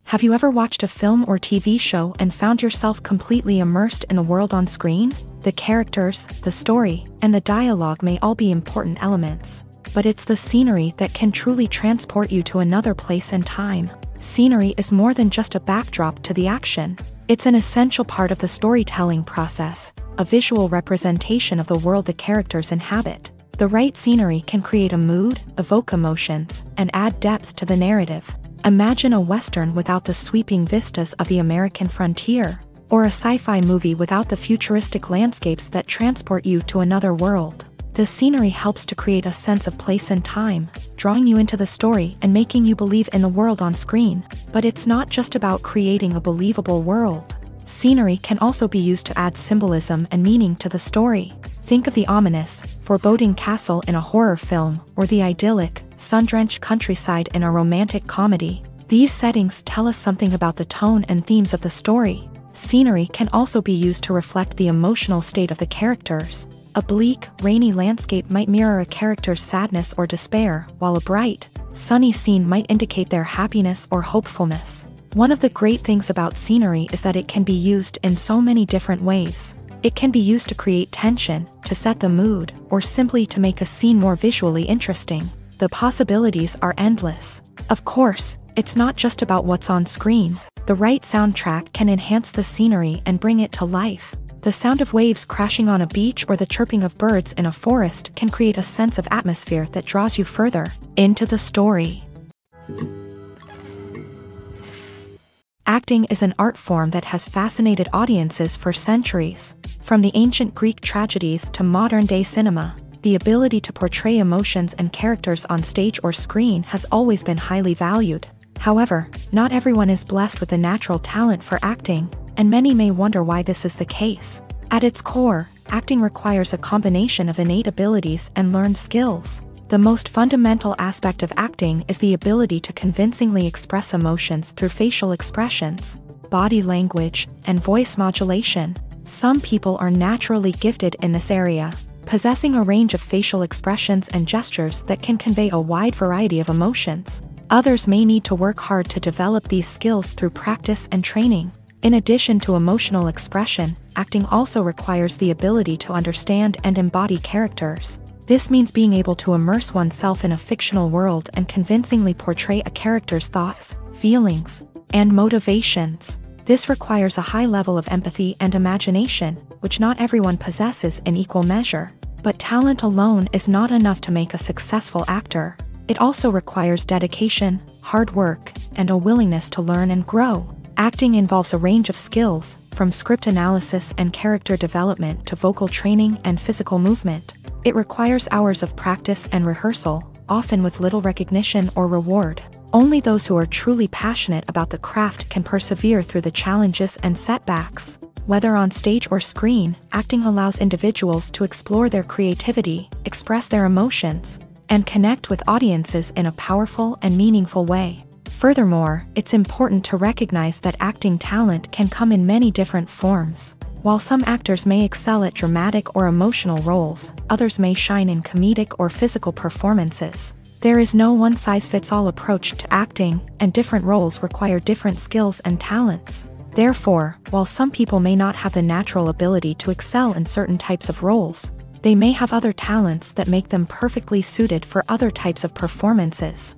Have you ever watched a film or TV show and found yourself completely immersed in the world on screen? The characters, the story, and the dialogue may all be important elements, but it's the scenery that can truly transport you to another place and time. Scenery is more than just a backdrop to the action. It's an essential part of the storytelling process, a visual representation of the world the characters inhabit. The right scenery can create a mood, evoke emotions, and add depth to the narrative. Imagine a Western without the sweeping vistas of the American frontier, or a sci-fi movie without the futuristic landscapes that transport you to another world. The scenery helps to create a sense of place and time, drawing you into the story and making you believe in the world on screen. But it's not just about creating a believable world. Scenery can also be used to add symbolism and meaning to the story. Think of the ominous, foreboding castle in a horror film, or the idyllic, sun-drenched countryside in a romantic comedy. These settings tell us something about the tone and themes of the story. Scenery can also be used to reflect the emotional state of the characters. A bleak, rainy landscape might mirror a character's sadness or despair, while a bright, sunny scene might indicate their happiness or hopefulness. One of the great things about scenery is that it can be used in so many different ways. It can be used to create tension, to set the mood, or simply to make a scene more visually interesting. The possibilities are endless. Of course, it's not just about what's on screen. The right soundtrack can enhance the scenery and bring it to life. The sound of waves crashing on a beach or the chirping of birds in a forest can create a sense of atmosphere that draws you further into the story. Acting is an art form that has fascinated audiences for centuries. From the ancient Greek tragedies to modern-day cinema, the ability to portray emotions and characters on stage or screen has always been highly valued. However, not everyone is blessed with a natural talent for acting, and many may wonder why this is the case. At its core, acting requires a combination of innate abilities and learned skills. The most fundamental aspect of acting is the ability to convincingly express emotions through facial expressions, body language, and voice modulation. Some people are naturally gifted in this area, possessing a range of facial expressions and gestures that can convey a wide variety of emotions. Others may need to work hard to develop these skills through practice and training. In addition to emotional expression, acting also requires the ability to understand and embody characters. This means being able to immerse oneself in a fictional world and convincingly portray a character's thoughts, feelings, and motivations. This requires a high level of empathy and imagination, which not everyone possesses in equal measure. But talent alone is not enough to make a successful actor. It also requires dedication, hard work, and a willingness to learn and grow. Acting involves a range of skills, from script analysis and character development to vocal training and physical movement. It requires hours of practice and rehearsal, often with little recognition or reward. Only those who are truly passionate about the craft can persevere through the challenges and setbacks. Whether on stage or screen, acting allows individuals to explore their creativity, express their emotions, and connect with audiences in a powerful and meaningful way. Furthermore, it's important to recognize that acting talent can come in many different forms. While some actors may excel at dramatic or emotional roles, others may shine in comedic or physical performances. There is no one-size-fits-all approach to acting, and different roles require different skills and talents. Therefore, while some people may not have the natural ability to excel in certain types of roles, they may have other talents that make them perfectly suited for other types of performances.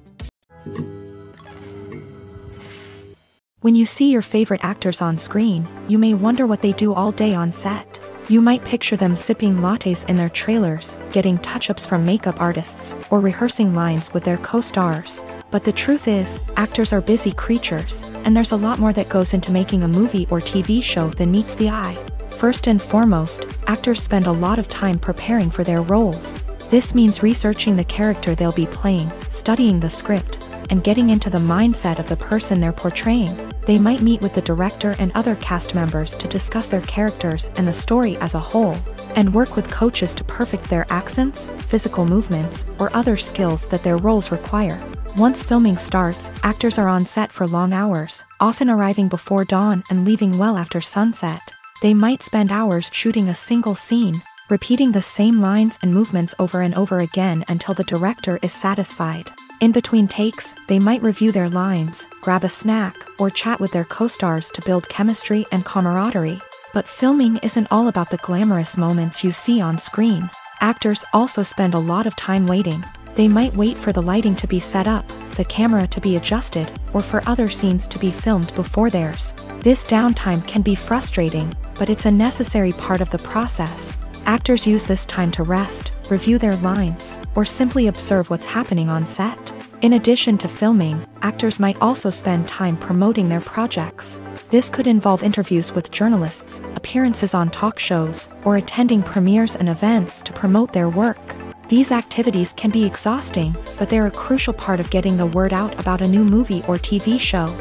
When you see your favorite actors on screen, you may wonder what they do all day on set. You might picture them sipping lattes in their trailers, getting touch-ups from makeup artists, or rehearsing lines with their co-stars. But the truth is, actors are busy creatures, and there's a lot more that goes into making a movie or TV show than meets the eye. First and foremost, actors spend a lot of time preparing for their roles. This means researching the character they'll be playing, studying the script, and getting into the mindset of the person they're portraying. They might meet with the director and other cast members to discuss their characters and the story as a whole, and work with coaches to perfect their accents, physical movements, or other skills that their roles require. Once filming starts, actors are on set for long hours, often arriving before dawn and leaving well after sunset. They might spend hours shooting a single scene, repeating the same lines and movements over and over again until the director is satisfied. In between takes, they might review their lines, grab a snack, or chat with their co-stars to build chemistry and camaraderie. But filming isn't all about the glamorous moments you see on screen. Actors also spend a lot of time waiting. They might wait for the lighting to be set up, the camera to be adjusted, or for other scenes to be filmed before theirs. This downtime can be frustrating, but it's a necessary part of the process. Actors use this time to rest, review their lines, or simply observe what's happening on set. In addition to filming, actors might also spend time promoting their projects. This could involve interviews with journalists, appearances on talk shows, or attending premieres and events to promote their work. These activities can be exhausting, but they're a crucial part of getting the word out about a new movie or TV show.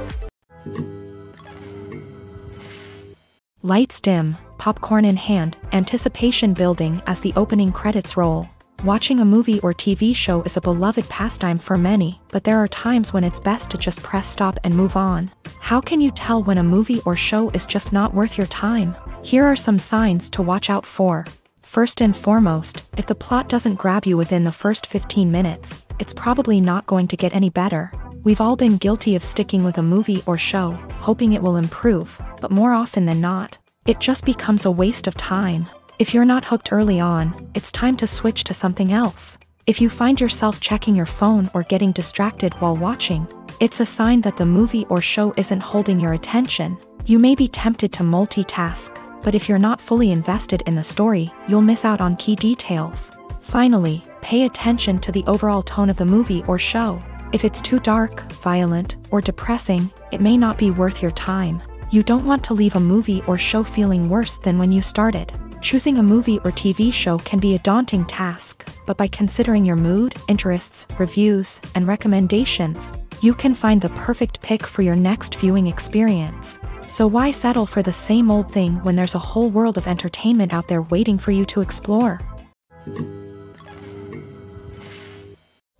Lights dim, popcorn in hand, anticipation building as the opening credits roll. Watching a movie or TV show is a beloved pastime for many, but there are times when it's best to just press stop and move on. How can you tell when a movie or show is just not worth your time? Here are some signs to watch out for. First and foremost, if the plot doesn't grab you within the first 15 minutes, it's probably not going to get any better. We've all been guilty of sticking with a movie or show, hoping it will improve, but more often than not, it just becomes a waste of time. If you're not hooked early on, it's time to switch to something else. If you find yourself checking your phone or getting distracted while watching, it's a sign that the movie or show isn't holding your attention. You may be tempted to multitask, but if you're not fully invested in the story, you'll miss out on key details. Finally, pay attention to the overall tone of the movie or show. If it's too dark, violent, or depressing, it may not be worth your time. You don't want to leave a movie or show feeling worse than when you started. Choosing a movie or TV show can be a daunting task, but by considering your mood, interests, reviews, and recommendations, you can find the perfect pick for your next viewing experience. So why settle for the same old thing when there's a whole world of entertainment out there waiting for you to explore?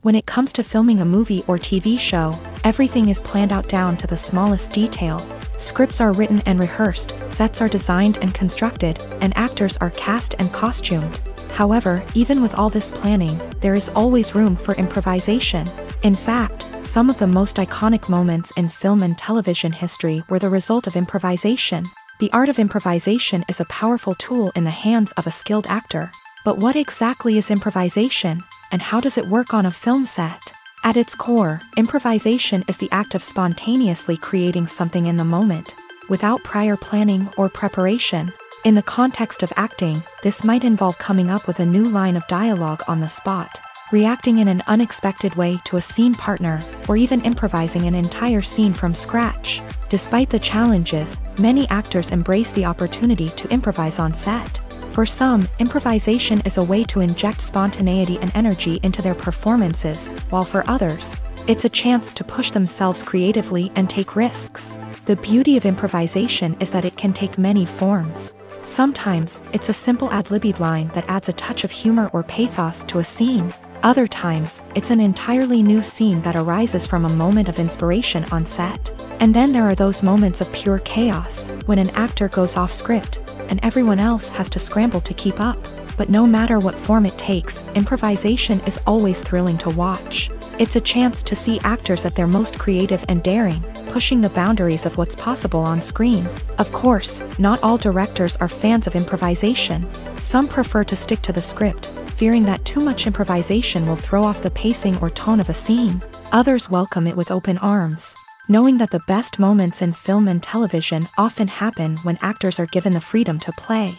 When it comes to filming a movie or TV show, everything is planned out down to the smallest detail. Scripts are written and rehearsed, sets are designed and constructed, and actors are cast and costumed. However, even with all this planning, there is always room for improvisation. In fact, some of the most iconic moments in film and television history were the result of improvisation. The art of improvisation is a powerful tool in the hands of a skilled actor. But what exactly is improvisation, and how does it work on a film set? At its core, improvisation is the act of spontaneously creating something in the moment, without prior planning or preparation. In the context of acting, this might involve coming up with a new line of dialogue on the spot, reacting in an unexpected way to a scene partner, or even improvising an entire scene from scratch. Despite the challenges, many actors embrace the opportunity to improvise on set. For some, improvisation is a way to inject spontaneity and energy into their performances, while for others, it's a chance to push themselves creatively and take risks. The beauty of improvisation is that it can take many forms. Sometimes, it's a simple ad-libbed line that adds a touch of humor or pathos to a scene. Other times, it's an entirely new scene that arises from a moment of inspiration on set. And then there are those moments of pure chaos, when an actor goes off script, and everyone else has to scramble to keep up. But no matter what form it takes, improvisation is always thrilling to watch. It's a chance to see actors at their most creative and daring, pushing the boundaries of what's possible on screen. Of course, not all directors are fans of improvisation. Some prefer to stick to the script, fearing that too much improvisation will throw off the pacing or tone of a scene. Others welcome it with open arms, knowing that the best moments in film and television often happen when actors are given the freedom to play.